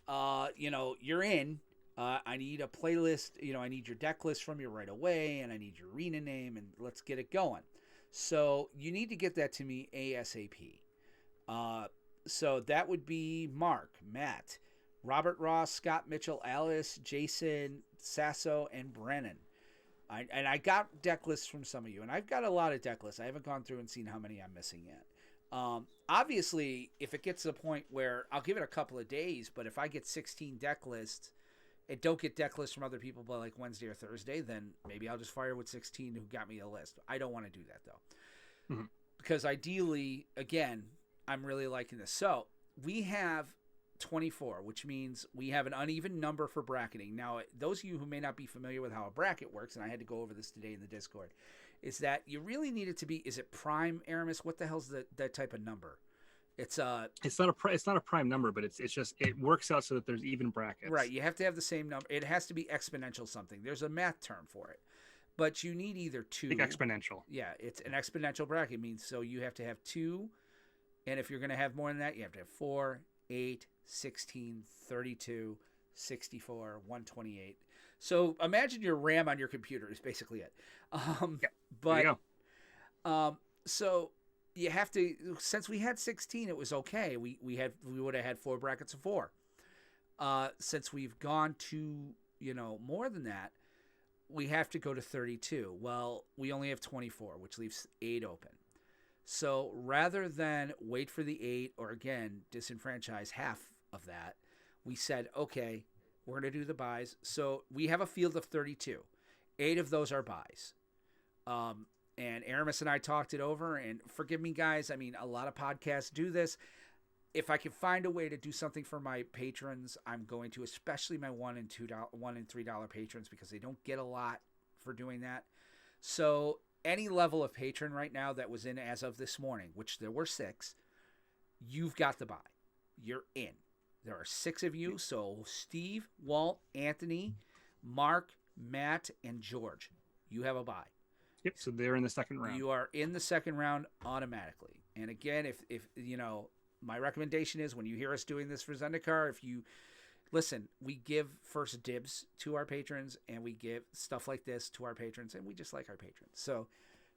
you're in. I need a playlist. I need your deck list from you right away, and I need your arena name, and let's get it going. So you need to get that to me ASAP. So that would be Mark, Matt, Robert Ross, Scott Mitchell, Alice, Jason, Sasso, and Brennan. I got deck lists from some of you, and I've got a lot of deck lists. I haven't gone through and seen how many I'm missing yet. Obviously, if it gets to the point where I'll give it a couple of days, but if I get 16 deck lists and don't get deck lists from other people by like Wednesday or Thursday, then maybe I'll just fire with 16 who got me a list. I don't want to do that, though. Mm-hmm. Because ideally, again, I'm really liking this. So we have 24, which means we have an uneven number for bracketing. Now, those of you who may not be familiar with how a bracket works, and I had to go over this today in the Discord, is that you really need it to be, is it prime, Aramis? What the hell's that type of number? It's not a prime number, but it's just, it works out so that there's even brackets. Right. You have to have the same number. It has to be exponential something. There's a math term for it. But you need either 2. Like exponential. Yeah, it's an exponential bracket. It means so you have to have 2. And if you're going to have more than that, you have to have 4, 8, 16, 32, 64, 128. So imagine your RAM on your computer is basically it. But there you go. So you have to, since we had 16, it was okay. We would have had 4 brackets of 4. Since we've gone to, more than that, we have to go to 32. Well, we only have 24, which leaves 8 open. So rather than wait for the 8 or, again, disenfranchise half of that, we said, okay, we're going to do the buys. So we have a field of 32. 8 of those are buys. And Aramis and I talked it over, and forgive me, guys. I mean, a lot of podcasts do this. If I can find a way to do something for my patrons, I'm going to, especially my $1 and $3 patrons, because they don't get a lot for doing that. So any level of patron right now that was in as of this morning, which there were 6, you've got the buy. You're in. There are 6 of you. So Steve, Walt, Anthony, Mark, Matt, and George, you have a buy. Yep. So they're in the second round. You are in the second round automatically. And again, if you know, my recommendation is when you hear us doing this for Zendikar, if you listen, we give first dibs to our patrons, and we give stuff like this to our patrons, and we just like our patrons. So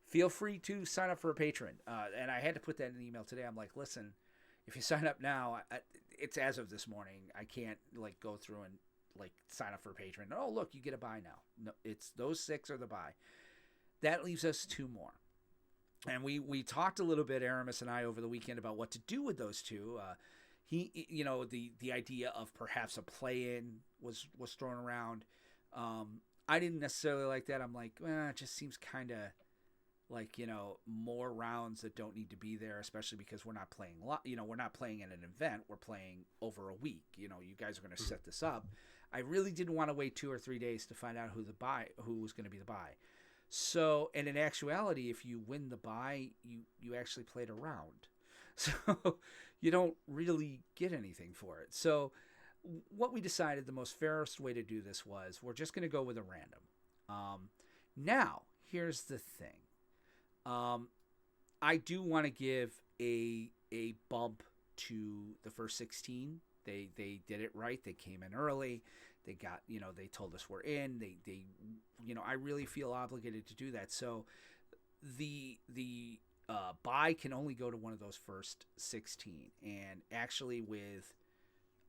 feel free to sign up for a patron. And I had to put that in the email today. I'm like, listen, if you sign up now, it's as of this morning. I can't like go through and like sign up for a patron. Oh, look, you get a buy now. No, it's those 6 are the buy. That leaves us 2 more. And we talked a little bit, Aramis and I, over the weekend about what to do with those 2. He, you know, the idea of perhaps a play-in was thrown around. I didn't necessarily like that. I'm like, it just seems kind of like, you know, more rounds that don't need to be there, especially because we're not playing we're not playing at an event. We're playing over a week. You know, you guys are going to set this up. I really didn't want to wait 2 or 3 days to find out who was going to be the buy. So, and in actuality, if you win the buy, you actually played a round. So you don't really get anything for it. So what we decided the most fairest way to do this was we're just going to go with a random. Now, here's the thing. I do want to give a bump to the first 16. They did it right. They came in early. They got, you know, they told us we're in. They you know, I really feel obligated to do that. So the buy can only go to one of those first 16. And actually with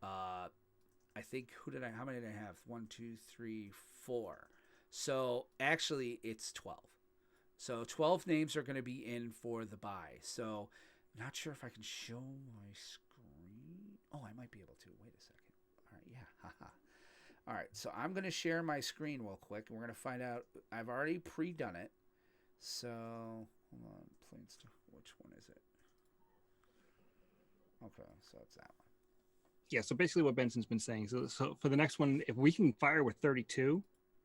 I think how many did I have? 1, 2, 3, 4. So actually it's 12. So 12 names are going to be in for the buy. So not sure if I can show my screen. Oh, I might be able to. Wait a second. All right, yeah. Haha. All right, so I'm going to share my screen real quick, and we're going to find out. I've already pre-done it. So, hold on. Which one is it? Okay, so it's that one. Yeah, so basically what Benson's been saying. So for the next one, if we can fire with 32,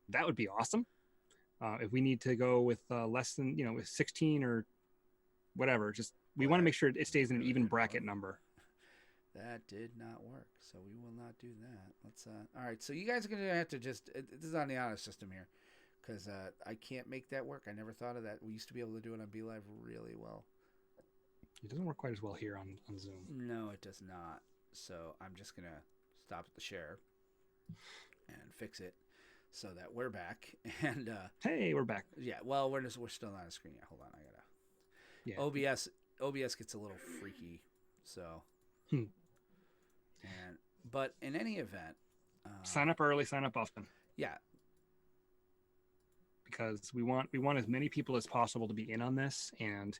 that would be awesome. If we need to go with less than, you know, with 16 or whatever, just we want to make sure it stays in an even bracket number. That did not work, so we will not do that. Let's all right, so you guys are going to have to just this is on the honor system here, because I can't make that work. I never thought of that. We used to be able to do it on BeLive really well. It doesn't work quite as well here on Zoom. No, it does not. So I'm just going to stop the share and fix it so that we're back. And hey, we're back. Yeah, well, we're still not on the screen yet. Hold on, I gotta. Yeah. OBS gets a little freaky, so. But in any event, sign up early, sign up often. Yeah, because we want as many people as possible to be in on this, and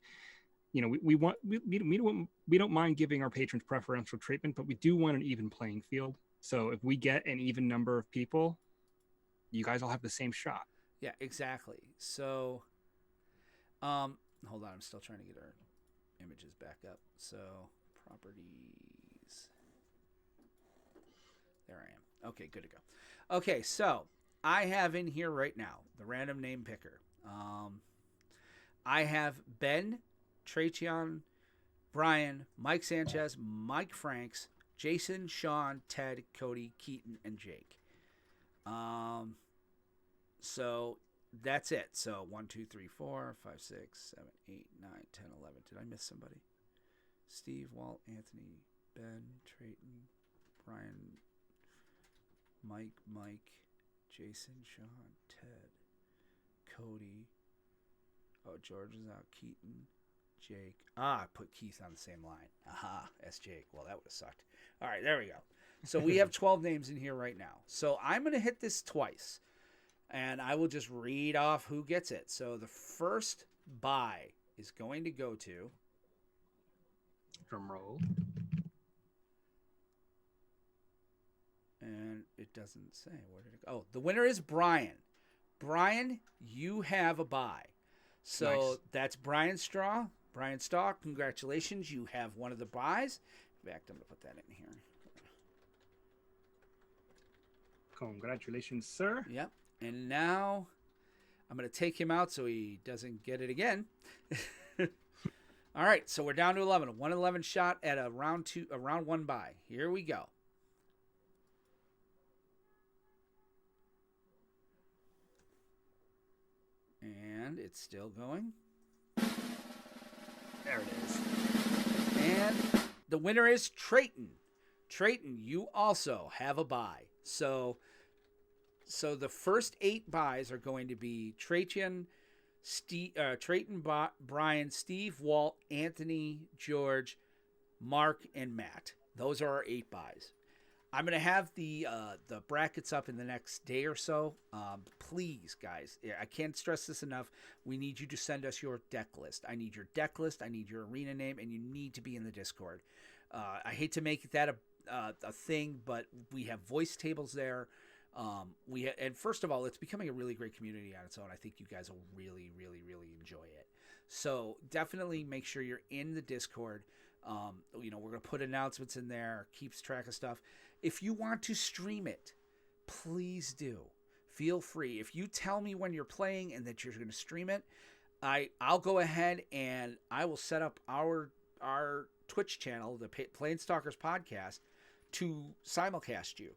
you know we don't mind giving our patrons preferential treatment, but we do want an even playing field. So if we get an even number of people, you guys all have the same shot. Yeah, exactly. So, hold on, I'm still trying to get our images back up. So properties. There I am. Okay, good to go. Okay, so I have in here right now the random name picker. I have Ben, Trajan, Brian, Mike Sanchez, Mike Franks, Jason, Sean, Ted, Cody, Keaton, and Jake. So that's it. So 1, 2, 3, 4, 5, 6, 7, 8, 9, 10, 11. Did I miss somebody? Steve, Walt, Anthony, Ben, Trayton, Brian, Mike, Jason, Sean, Ted, Cody. Oh, George is out. Keaton, Jake. I put Keith on the same line. Aha, that's Jake. Well, that would have sucked. All right, there we go. So we have 12 names in here right now. So I'm going to hit this twice, and I will just read off who gets it. So the first buy is going to go to... Drum roll. And it doesn't say. Where did it go? Oh, the winner is Brian. Brian, you have a bye. So Nice. that's Brian Straw. Brian Straw, congratulations. You have one of the buys. In fact, I'm going to put that in here. Congratulations, sir. Yep. And now I'm going to take him out so he doesn't get it again. All right, so we're down to 11. A 1-11 shot at a round one bye. Here we go. And it's still going. There it is. And the winner is Trayton. Trayton, you also have a bye. So the first 8 buys are going to be Trayton, Brian, Steve, Walt, Anthony, George, Mark, and Matt. Those are our 8 buys. I'm going to have the brackets up in the next day or so. Please, guys, I can't stress this enough. We need you to send us your deck list. I need your deck list. I need your arena name, and you need to be in the Discord. I hate to make that a thing, but we have voice tables there. And first of all, it's becoming a really great community on its own. I think you guys will really, really, really enjoy it. So definitely make sure you're in the Discord. We're going to put announcements in there, keeps track of stuff. If you want to stream it, please do. Feel free. If you tell me when you're playing and that you're going to stream it, I'll go ahead and I will set up our Twitch channel, the Planestalkers podcast, to simulcast you,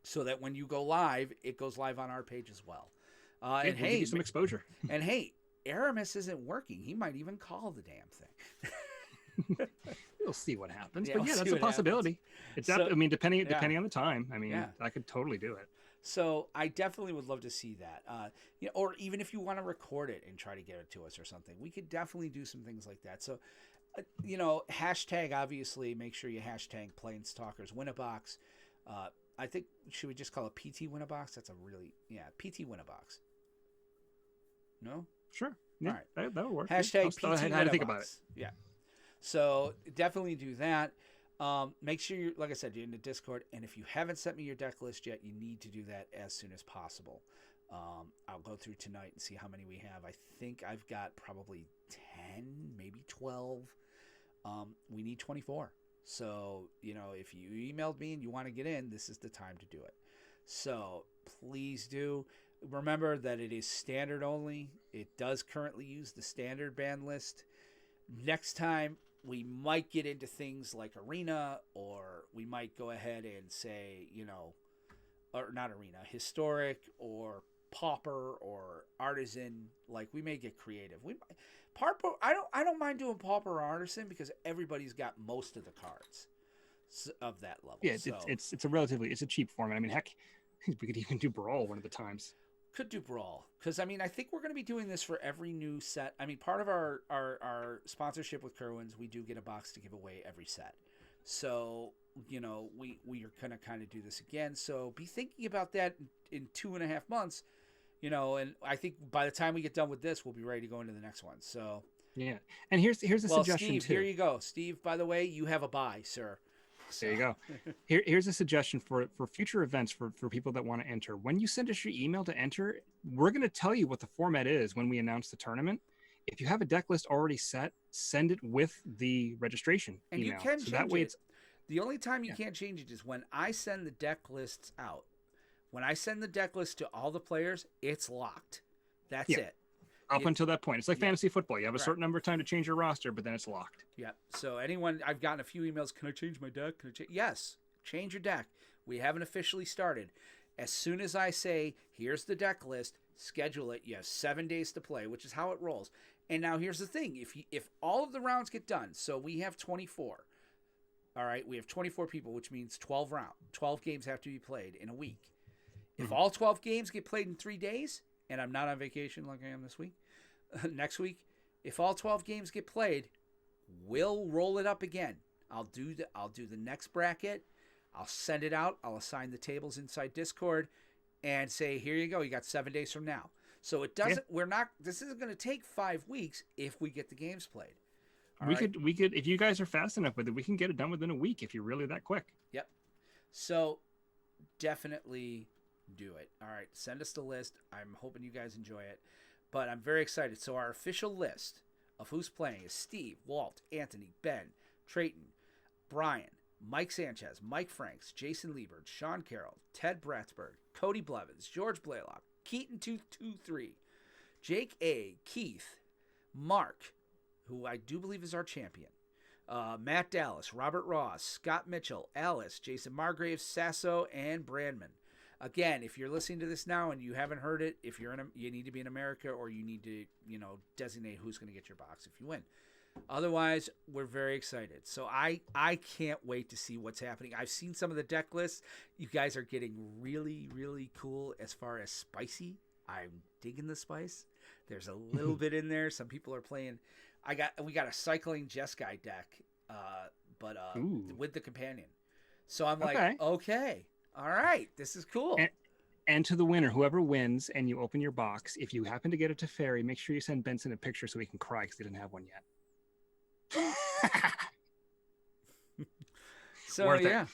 so that when you go live, it goes live on our page as well. We'll give you some exposure. And hey, Aramis isn't working. He might even call the damn thing. We'll see what happens. Yeah, But we'll yeah, see that's a what possibility. It's depending on the time. I mean, Yeah. I could totally do it. So I definitely would love to see that. Or even if you want to record it and try to get it to us or something, we could definitely do some things like that. So, hashtag, obviously, make sure you hashtag Planestalkers Win-A-Box. I think, should we just call it PT Win-A-Box? That's PT Win-A-Box. No? Sure. Yeah, All right. That would work. Hashtag I'll still PT had to think about it. Win-A-Box. Yeah. So definitely do that. Make sure you're, like I said, you're in the Discord. And if you haven't sent me your deck list yet, you need to do that as soon as possible. I'll go through tonight and see how many we have. I think I've got probably 10, maybe 12. We need 24. So, if you emailed me and you want to get in, this is the time to do it. So please do. Remember that it is standard only. It does currently use the standard ban list. Next time, we might get into things like Arena, or we might go ahead and say, or not Arena, Historic, or Pauper, or Artisan. Like, we may get creative. Pauper, I don't mind doing Pauper or Artisan because everybody's got most of the cards of that level. Yeah, it's a cheap format. I mean, heck, we could even do Brawl one of the times. Could do Brawl, because I think we're going to be doing this for every new set. Part of our sponsorship with Kerwin's, we do get a box to give away every set. So we are going to kind of do this again. So be thinking about that in 2.5 months. And I think by the time we get done with this, we'll be ready to go into the next one. So yeah, and here's a suggestion Steve, too. here you go, Steve. By the way, you have a buy, sir. So. There you go. Here's a suggestion for future events for people that want to enter. When you send us your email to enter, we're going to tell you what the format is when we announce the tournament. If you have a deck list already set, send it with the registration and email. You can so change that way it. The only time you can't change it is when I send the deck lists out. When I send the deck list to all the players, it's locked. That's it. Up until that point. It's like fantasy football. You have a Right. certain number of time to change your roster, but then it's locked. Yep. So I've gotten a few emails, can I change my deck? Yes, change your deck. We haven't officially started. As soon as I say, here's the deck list, schedule it. You have 7 days to play, which is how it rolls. And now here's the thing. If all of the rounds get done, so we have 24. All right, we have 24 people, which means 12 games have to be played in a week. If all 12 games get played in 3 days, and I'm not on vacation like I am this week, next week, if all 12 games get played, we'll roll it up again. I'll do the next bracket. I'll send it out. I'll assign the tables inside Discord and say, here you go. You got 7 days from now. So it doesn't, this isn't going to take 5 weeks if we get the games played. We could, if you guys are fast enough with it, we can get it done within a week if you're really that quick. Yep. So definitely do it. All right, send us the list. I'm hoping you guys enjoy it, but I'm very excited. So our official list of who's playing is Steve, Walt, Anthony, Ben, Trayton, Brian, Mike Sanchez, Mike Franks, Jason Liebert, Sean Carroll, Ted Bratsburg, Cody Blevins, George Blaylock, Keaton223, Jake A, Keith, Mark, who I do believe is our champion, Matt Dallas, Robert Ross, Scott Mitchell, Alice, Jason Margraves, Sasso, and Brandman. Again, if you're listening to this now and you haven't heard it, if you're you need to be in America, or you need to, designate who's going to get your box if you win. Otherwise, we're very excited. So I can't wait to see what's happening. I've seen some of the deck lists. You guys are getting really, really cool as far as spicy. I'm digging the spice. There's a little bit in there. Some people are playing. We got a cycling Jeskai deck, but with the companion. So I'm like, okay, all right, this is cool. And to the winner, whoever wins, and you open your box, if you happen to get it to Fairy, make sure you send Benson a picture so he can cry because he didn't have one yet. So yeah.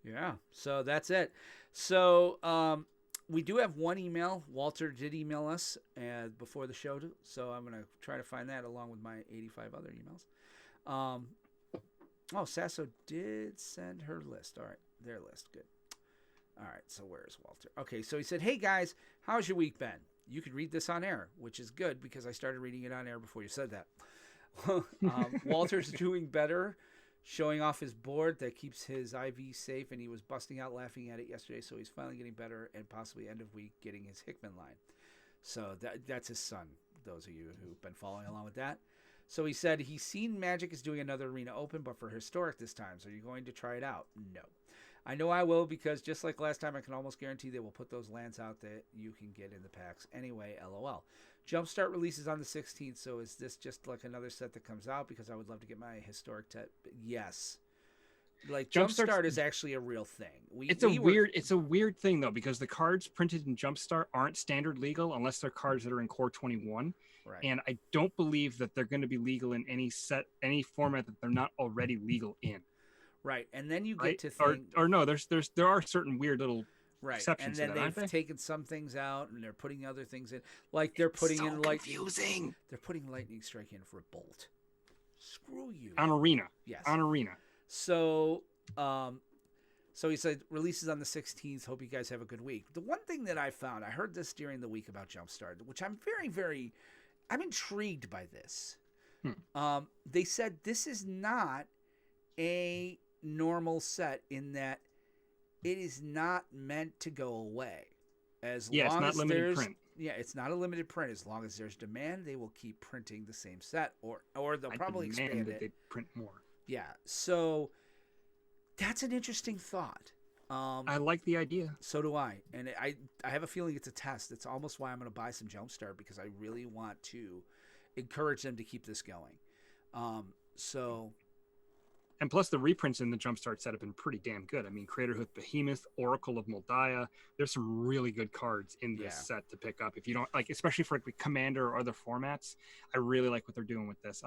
Yeah. So that's it. So we do have one email. Walter did email us before the show, so I'm gonna try to find that along with my 85 other emails. Sasso did send her list. All right, their list. Good. All right, so where's Walter? Okay, so he said, "Hey guys, how's your week been? You could read this on air, which is good because I started reading it on air before you said that." Walter's doing better, showing off his board that keeps his IV safe, and he was busting out laughing at it yesterday, so he's finally getting better and possibly end of week getting his Hickman line. So that's his son, those of you who've been following along with that. So he said he's seen Magic is doing another Arena Open, but for Historic this time. So are you going to try it out? No. I know I will, because just like last time, I can almost guarantee they will put those lands out that you can get in the packs anyway, LOL. Jumpstart releases on the 16th, so is this just like another set that comes out? Because I would love to get my Historic set. Yes. Like, Jumpstart is actually a real thing. It's a weird thing, though, because the cards printed in Jumpstart aren't standard legal unless they're cards that are in Core 21. Right. And I don't believe that they're going to be legal in any format that they're not already legal in. Right, and then you get to think, or no, there are certain weird little exceptions. And then they've taken some things out, and they're putting other things in. Like they're putting in lightning. Confusing. They're putting Lightning Strike in for Bolt. Screw you. On Arena. Yes. On Arena. So, so he said releases on the 16th. Hope you guys have a good week. The one thing that I found, I heard this during the week about Jumpstart, which I'm I'm intrigued by this. They said this is not a normal set in that it is not meant to go away. It's not limited print. Yeah, it's not a limited print. As long as there's demand, they will keep printing the same set, or they'll probably expand it. They print more. Yeah, so that's an interesting thought. I like the idea. So do I, and I have a feeling it's a test. It's almost why I'm going to buy some Jumpstart, because I really want to encourage them to keep this going. And plus, the reprints in the Jumpstart set have been pretty damn good. I mean, Craterhoof Behemoth, Oracle of Moldiah. There's some really good cards in this set to pick up. If you don't like, especially for like Commander or other formats, I really like what they're doing with this.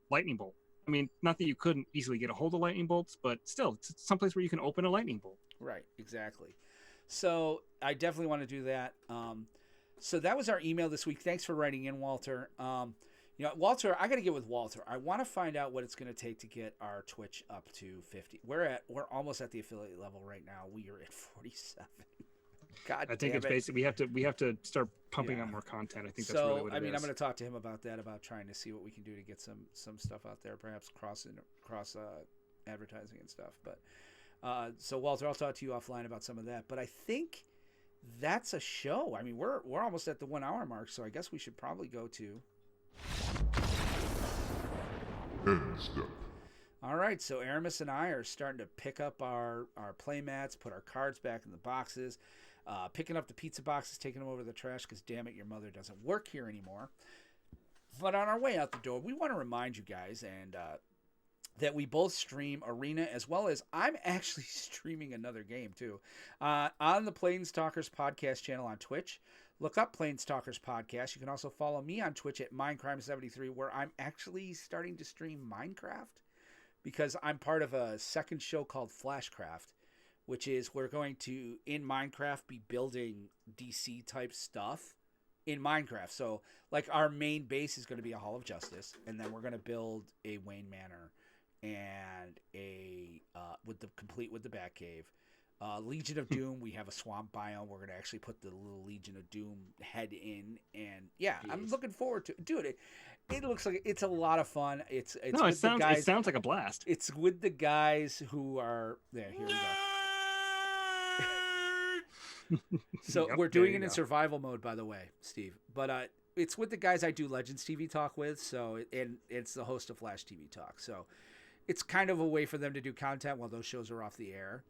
Lightning Bolt. I mean, not that you couldn't easily get a hold of Lightning Bolts, but still, it's someplace where you can open a Lightning Bolt. Right, exactly. So I definitely want to do that. So that was our email this week. Thanks for writing in, Walter. Walter, I got to get with Walter. I want to find out what it's going to take to get our Twitch up to 50. We're almost at the affiliate level right now. We are at 47. God, I think it's basically we have to start pumping out more content. I think that's really what it is. I'm going to talk to him about that, about trying to see what we can do to get some stuff out there, perhaps cross advertising and stuff. But so Walter, I'll talk to you offline about some of that. But I think that's a show. I mean, we're almost at the 1 hour mark, so I guess we should probably go to End step. All right, so Aramis and I are starting to pick up our play mats, put our cards back in the boxes, picking up the pizza boxes, taking them over to the trash because, damn it, your mother doesn't work here anymore. But on our way out the door, we want to remind you guys that we both stream Arena, as well as I'm actually streaming another game too on the Planestalkers podcast channel on Twitch. Look up Planestalkers Podcast. You can also follow me on Twitch at Mindcrime73, where I'm actually starting to stream Minecraft because I'm part of a second show called Flashcraft, which is we're going to, in Minecraft, be building DC type stuff in Minecraft. So, like, our main base is going to be a Hall of Justice, and then we're going to build a Wayne Manor and a with the Batcave. Legion of Doom, we have a swamp biome. We're gonna actually put the little Legion of Doom head in, and yeah, Jeez. I'm looking forward to it. It looks like it's a lot of fun. It's No, with the guys. it sounds like a blast. It's with the guys who are there. Here we go. So Yep, we're doing there it you in go. survival mode, by the way, Steve. But it's with the guys I do Legends TV Talk with. So and it's the host of Flash TV Talk. So it's kind of a way for them to do content while those shows are off the air.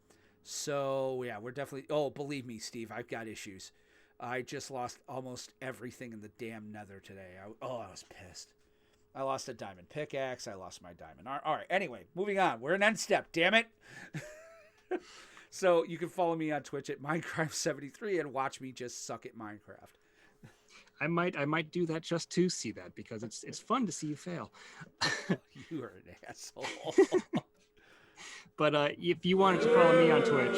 So yeah, we're definitely. Oh, believe me, Steve, I've got issues. I just lost almost everything in the damn Nether today. I was pissed. I lost a diamond pickaxe. I lost my diamond. All right. Anyway, moving on. We're in end step. Damn it. So you can follow me on Twitch at Minecraft73 and watch me just suck at Minecraft. I might do that just to see that, because it's fun to see you fail. You are an asshole. But if you wanted to follow me on Twitch,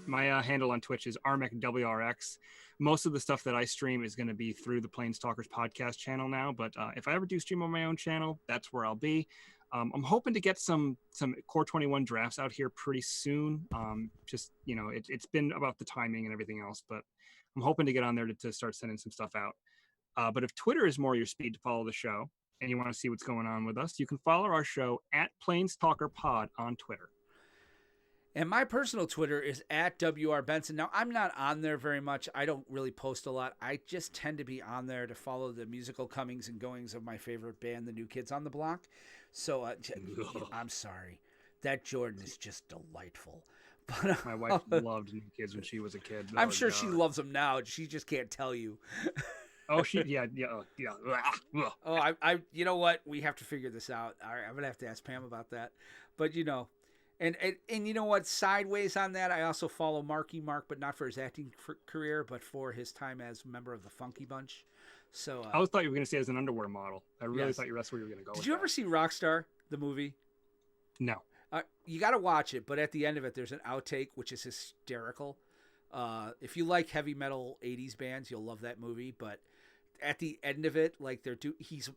my handle on Twitch is RMECWRX. Most of the stuff that I stream is going to be through the Planestalkers podcast channel now. But if I ever do stream on my own channel, that's where I'll be. I'm hoping to get some Core 21 drafts out here pretty soon. Just, it's been about the timing and everything else, but I'm hoping to get on there to start sending some stuff out. But if Twitter is more your speed to follow the show, and you want to see what's going on with us, you can follow our show at PlanestalkerPod on Twitter. And my personal Twitter is at WR Benson. Now, I'm not on there very much. I don't really post a lot. I just tend to be on there to follow the musical comings and goings of my favorite band, the New Kids on the Block. So I'm sorry. That Jordan is just delightful. But My wife loved New Kids when she was a kid. I'm sure she loves them now. She just can't tell you. Oh, yeah. Oh, I you know what? We have to figure this out. All right, I'm gonna have to ask Pam about that. But and you know what? Sideways on that, I also follow Marky Mark, but not for his acting career, but for his time as a member of the Funky Bunch. So I always thought you were going to say as an underwear model. I really Yes. thought that's where you were going to go. Did you ever see Rockstar, the movie? No. You got to watch it, but at the end of it, there's an outtake which is hysterical. If you like heavy metal '80s bands, you'll love that movie. But at the end of it, like he's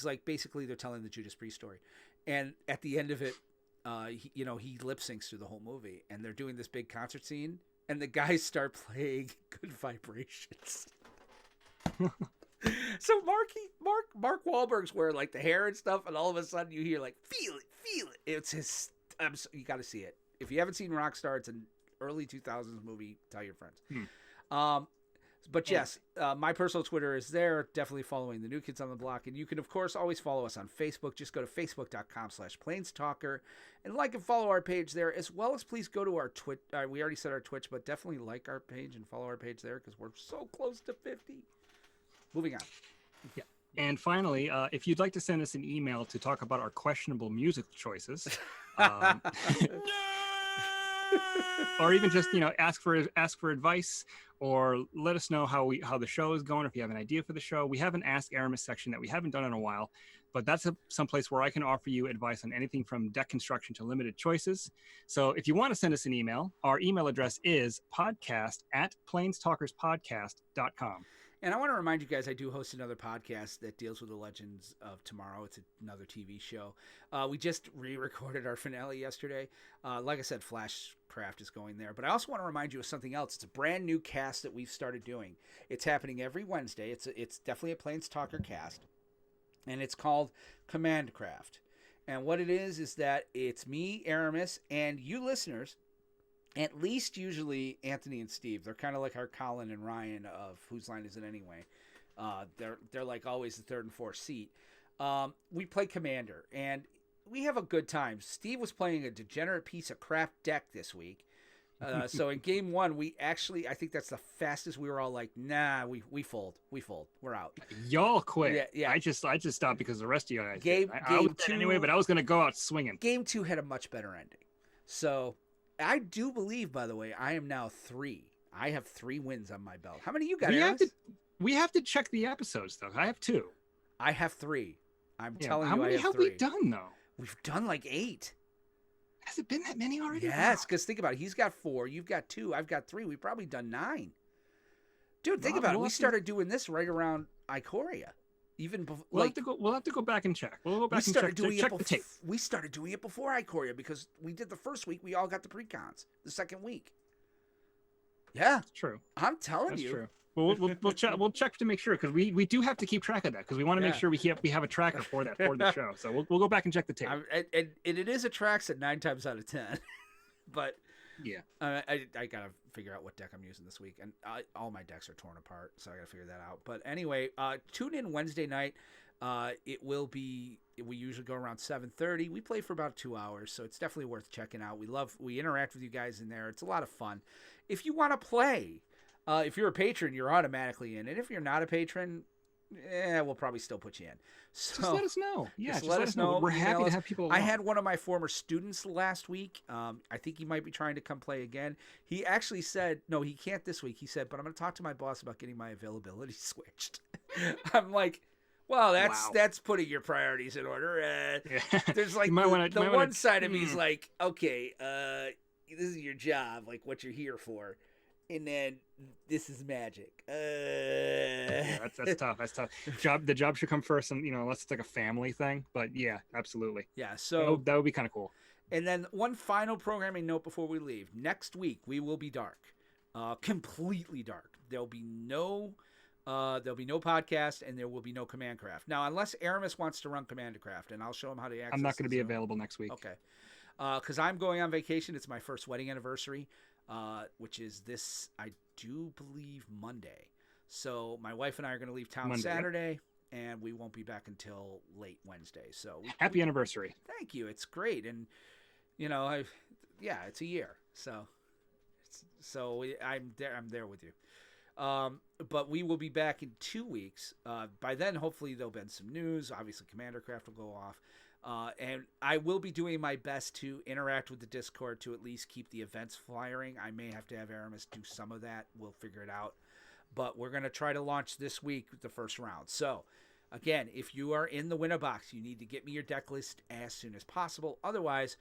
like basically they're telling the Judas Priest story, and at the end of it, he lip syncs through the whole movie, and they're doing this big concert scene, and the guys start playing Good Vibrations. So Mark Wahlberg's wearing like the hair and stuff, and all of a sudden you hear like feel it. It's his. You got to see it. If you haven't seen Rockstar, it's an early 2000s movie. Tell your friends. But yes, my personal Twitter is there. Definitely following the New Kids on the Block. And you can, of course, always follow us on Facebook. Just go to facebook.com/Planestalker and like and follow our page there, as well as please go to our Twitch. We already said our Twitch, but definitely like our page and follow our page there because we're so close to 50. Moving on. Yeah. And finally, if you'd like to send us an email to talk about our questionable music choices, or even just ask for advice, or let us know how the show is going. If you have an idea for the show, we have an Ask Aramis section that we haven't done in a while, but that's someplace where I can offer you advice on anything from deck construction to limited choices. So if you want to send us an email, our email address is podcast@planestalkerspodcast.com. And I want to remind you guys, I do host another podcast that deals with the Legends of Tomorrow. It's another TV show. We just re-recorded our finale yesterday. Like I said, Flashcraft is going there. But I also want to remind you of something else. It's a brand new cast that we've started doing. It's happening every Wednesday. It's definitely a Planestalker cast. And it's called Commandcraft. And what it is that it's me, Aramis, and you listeners. At least usually Anthony and Steve. They're kind of like our Colin and Ryan of Whose Line Is It Anyway? They're like always the third and fourth seat. We play Commander, and we have a good time. Steve was playing a degenerate piece of crap deck this week. So in game one, I think that's the fastest we were all like, nah, we fold. We're out. Y'all quit. Yeah. I just stopped because the rest of you guys. Game I was two, anyway, but I was going to go out swinging. Game two had a much better ending. So I do believe, by the way, I am now 3. I have 3 wins on my belt. How many you got? We have to check the episodes, though. I have 2. I have 3. I'm telling how you, many I have have 3. we done, though? We've done like 8. Has it been that many already? Yes, Wow. because think about it. He's got 4, you've got 2, I've got 3. We've probably done 9. Dude, think Well, about it. we'll We have to- started doing this right around Ikoria. Even before, We'll have to go. We'll have to go back and check. We'll go back we and started check, doing check it the tape. we started doing it before Ikoria because we did the first week. We all got the pre-cons the second week. Yeah, That's true. I'm telling That's you. true. Well, we'll check. We'll check to make sure because we do have to keep track of that because we want to make Yeah. sure we have a tracker for that for the show. So we'll go back and check the tape. And it is a Traxxas 9 times out of 10, but Yeah. I gotta figure out what deck I'm using this week, and all my decks are torn apart, so I gotta figure that out. But anyway, tune in Wednesday night. It will be. We usually go around 7:30. We play for about 2 hours, so it's definitely worth checking out. We interact with you guys in there. It's a lot of fun. If you want to play, if you're a patron, you're automatically in, and if you're not a patron, we'll probably still put you in. So Just let us know. Yeah, just just let us know. We're Email happy us. to have people. I along. had one of my former students last week. I think he might be trying to come play again. He actually said, no, he can't this week. He said, but I'm going to talk to my boss about getting my availability switched. I'm like, well, Wow. that's putting your priorities in order. Yeah. There's like You might the wanna- one side of me is like, okay, this is your job, like what you're here for. And then this is magic. Yeah, that's tough. That's tough. The job should come first, and unless it's like a family thing. But yeah, absolutely. Yeah, That so would, that would be kind of cool. And then one final programming note before we leave. Next week we will be dark, completely dark. There'll be no podcast, and there will be no Command Craft. Now, unless Aramis wants to run Command Craft, and I'll show him how to access. I'm not going to be Zoom. available next week. Okay, because I'm going on vacation. It's my first wedding anniversary, which is this, I do believe, Monday. So my wife and I are going to leave town Monday, yep. Saturday, and we won't be back until late Wednesday. So Happy anniversary. Thank you. It's great, and it's a year. So I'm there with you. But we will be back in 2 weeks. By then, hopefully, there'll been some news. Obviously, Commander Craft will go off. And I will be doing my best to interact with the Discord to at least keep the events flyering. I may have to have Aramis do some of that. We'll figure it out. But we're going to try to launch this week the first round. So, again, if you are in the winner box, you need to get me your deck list as soon as possible. Otherwise,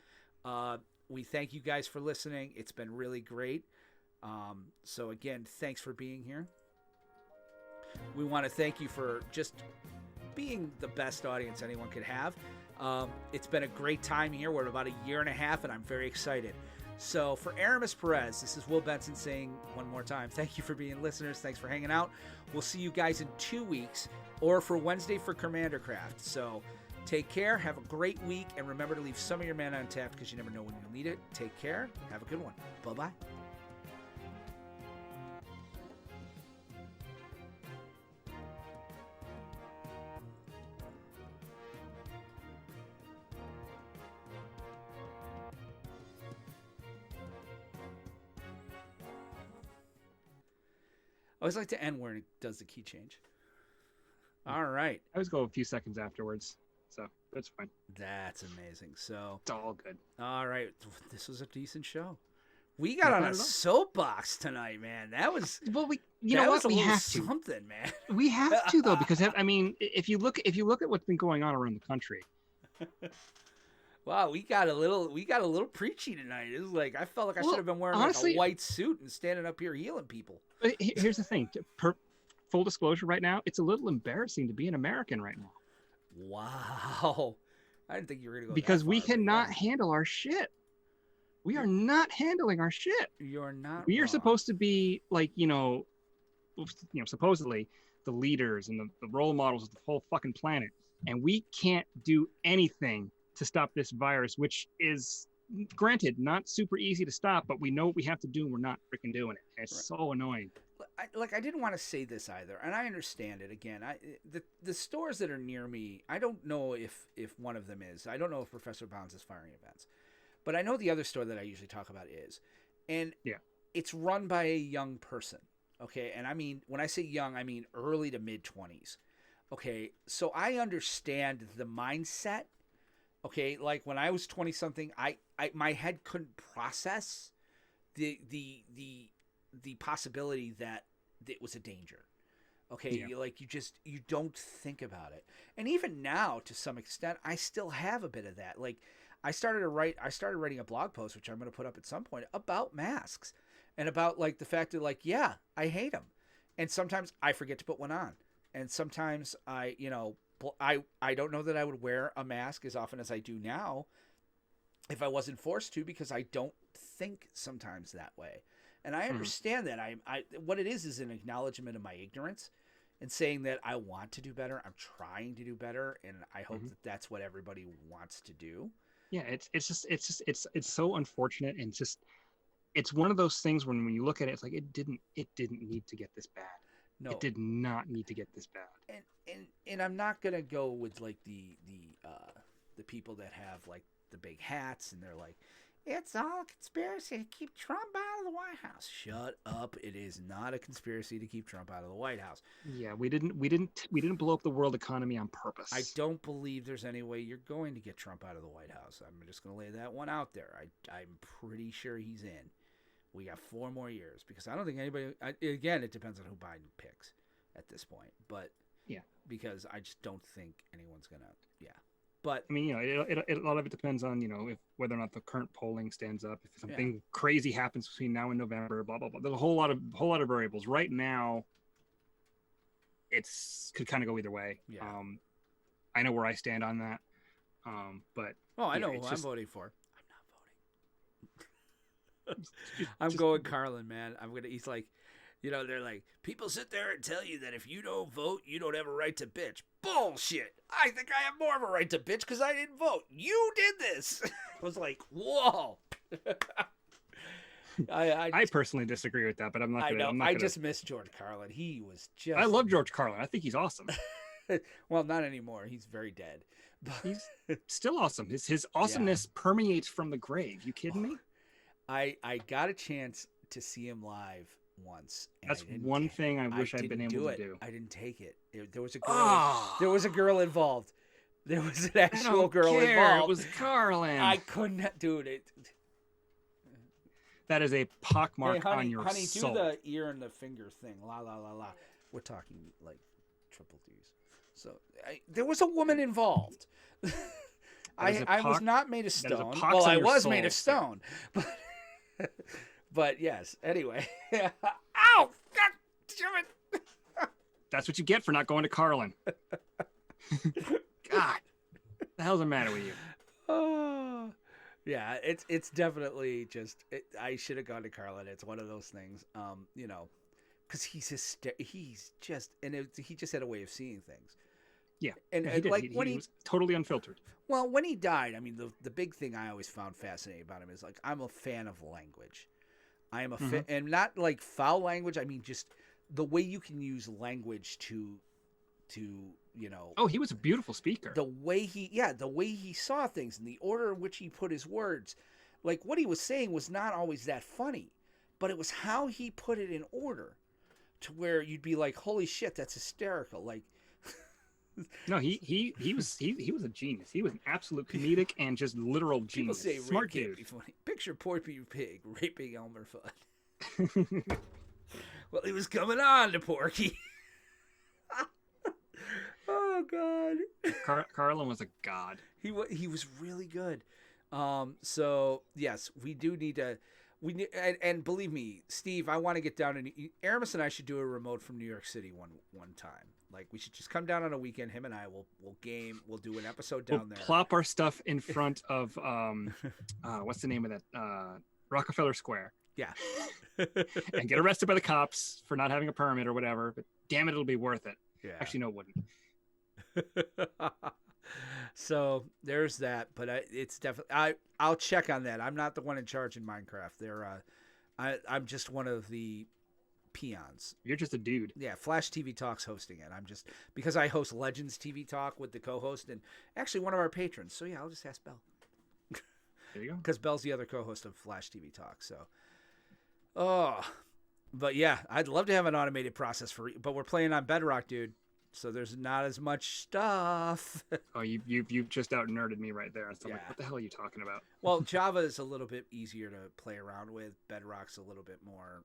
we thank you guys for listening. It's been really great. So, again, thanks for being here. We want to thank you for just being the best audience anyone could have. It's been a great time here. We're about a year and a half, and I'm very excited. So for Aramis Perez, this is Will Benson saying one more time, thank you for being listeners. Thanks for hanging out. We'll see you guys in 2 weeks, or for Wednesday for Commander Craft. So take care. Have a great week. And remember to leave some of your mana untapped because you never know when you'll need it. Take care. Have a good one. Bye-bye. I always like to end where it does the key change. All right. I always go a few seconds afterwards, so that's fine. That's amazing. So, It's all good. all right. This was a decent show. We got Not on bad a at all. soapbox tonight, man. That was Well, we that know was what a we little have to. something, man. We have to though because I mean, if you look at what's been going on around the country, Wow, we got a little preachy tonight. It was like I felt like I Well, should have been wearing honestly- like a white suit and standing up here healing people. but here's the thing. Full disclosure, right now, it's a little embarrassing to be an American right now Wow. I didn't think you were gonna go because that we far, but cannot yeah. handle our shit. We are not handling our shit. You're not. We are wrong. supposed to be like supposedly the leaders and the role models of the whole fucking planet, and we can't do anything to stop this virus, which is granted not super easy to stop, but we know what we have to do and we're not freaking doing it. And it's Right. so annoying. I didn't want to say this either, and I understand it. Again, the stores that are near me, I don't know if one of them is. I don't know if Professor Bounds is firing events, but I know the other store that I usually talk about is, and Yeah. it's run by a young person. Okay, and I mean when I say young, I mean early to mid 20s. Okay, so I understand the mindset. Okay, like when I was 20 something, I my head couldn't process the possibility that it was a danger. Okay, Yeah. you don't think about it. And even now, to some extent, I still have a bit of that. Like, I started writing a blog post, which I'm going to put up at some point, about masks and about like the fact that like, yeah, I hate them. And sometimes I forget to put one on. And sometimes I, I don't know that I would wear a mask as often as I do now if I wasn't forced to, because I don't think sometimes that way. And I understand that. What it is an acknowledgement of my ignorance and saying that I want to do better. I'm trying to do better, and I hope that that's what everybody wants to do. Yeah, it's so unfortunate, and it's one of those things when you look at it, it's like it didn't need to get this bad. No, it did not need to get this bad. And I'm not gonna go with like the people that have like the big hats and they're like, it's all a conspiracy to keep Trump out of the White House. Shut up! It is not a conspiracy to keep Trump out of the White House. Yeah, we didn't blow up the world economy on purpose. I don't believe there's any way you're going to get Trump out of the White House. I'm just going to lay that one out there. I'm pretty sure he's in. We got 4 more years, because I don't think anybody. Again, it depends on who Biden picks at this point, but yeah, because I just don't think anyone's gonna. Yeah. But I mean, a lot of it depends on, if whether or not the current polling stands up. If something crazy happens between now and November, blah blah blah. There's a whole lot of variables. Right now, could kind of go either way. Yeah. I know where I stand on that. But I know who I'm voting for. I'm not voting. I'm going Carlin, man. He's like, they're like, people sit there and tell you that if you don't vote, you don't have a right to bitch. Bullshit. I think I have more of a right to bitch because I didn't vote. You did this. I was like, whoa. I personally disagree with that, but I'm not going to. I just miss George Carlin. He was just. I love George Carlin. I think he's awesome. Well, not anymore. He's very dead. But he's still awesome. His awesomeness permeates from the grave. You kidding me? I got a chance to see him live once. That's one thing I wish I'd been able to do. I didn't take it. There was a girl. There was a girl involved. There was an actual girl involved. It was Carlin. I couldn't do it. That is a pockmark on your soul. Honey, do the ear and the finger thing. La la la la. We're talking like triple D's. So there was a woman involved. I was not made of stone. Well, I was made of stone, but yes. Anyway, ow! God damn it! That's what you get for not going to Carlin. God, the hell's the matter with you? Oh, yeah. It's definitely just. I should have gone to Carlin. It's one of those things. Because he just had a way of seeing things. Yeah, and he was totally unfiltered. Well, when he died, I mean, the big thing I always found fascinating about him is like, I'm a fan of language. I am and not like foul language. I mean, just the way you can use language to. Oh, he was a beautiful speaker. The way he saw things and the order in which he put his words, like what he was saying was not always that funny, but it was how he put it in order, to where you'd be like, holy shit, that's hysterical. Like. No, he was a genius. He was an absolute comedic and just literal genius. People say smart rape dude. Be funny. Picture Porky Pig raping Elmer Fudd. Well, he was coming on to Porky. Oh God. Carlin was a god. He was really good. So yes, we do need to. And believe me, Steve, I want to get down and Aramis and I should do a remote from New York City one time. Like we should just come down on a weekend. Him and I will game. We'll do an episode down there. Plop our stuff in front of what's the name of that? Rockefeller Square. Yeah. And get arrested by the cops for not having a permit or whatever. But damn it, it'll be worth it. Yeah. Actually, no, it wouldn't. So there's that, but it's definitely I'll check on that. I'm not the one in charge in Minecraft. I'm just one of the peons. You're just a dude. Yeah, Flash TV Talk's hosting it. I'm just because I host Legends TV Talk with the co-host and actually one of our patrons. So yeah, I'll just ask Bell. There you go. Because Bell's the other co-host of Flash TV Talk. So, but yeah, I'd love to have an automated process but we're playing on Bedrock, dude. So there's not as much stuff. Oh, you've just out nerded me right there. So I'm like, what the hell are you talking about? Well, Java is a little bit easier to play around with. Bedrock's a little bit more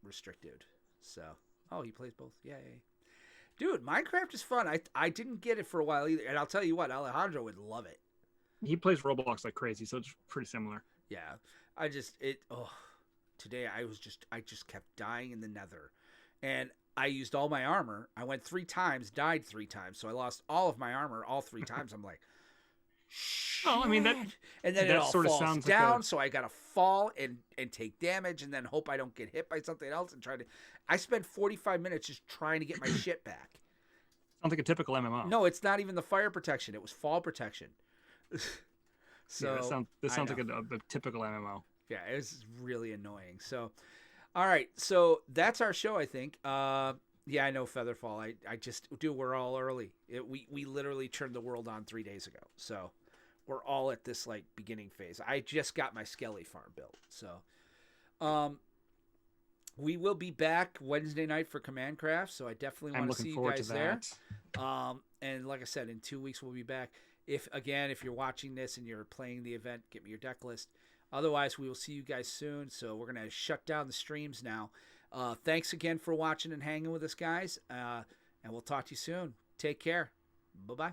restricted. So, he plays both. Yay. Dude, Minecraft is fun. I didn't get it for a while either. And I'll tell you what, Alejandro would love it. he plays Roblox like crazy, so it's pretty similar. Yeah, today I just kept dying in the nether, and I used all my armor. I went 3 times, died 3 times, so I lost all of my armor all 3 times. I'm like, shit. Well, I mean, that and then that it all sort of falls sounds down, like so I gotta fall and take damage, and then hope I don't get hit by something else and try to. I spent 45 minutes just trying to get my shit back. sounds like a typical MMO. No, it's not even the fire protection. It was fall protection. So yeah, this I sounds like know. a typical MMO. Yeah, it was really annoying. So, all right, so that's our show, I think. Yeah, I know Featherfall. I just we're all early. We literally turned the world on 3 days ago, so we're all at this like beginning phase. I just got my Skelly farm built, so we will be back Wednesday night for Command Craft. So I definitely I'm want to see looking you forward guys to there. that. And like I said, in 2 weeks we'll be back. If you're watching this and you're playing the event, get me your deck list. Otherwise, we will see you guys soon. So we're going to shut down the streams now. Thanks again for watching and hanging with us, guys. And we'll talk to you soon. Take care. Bye-bye.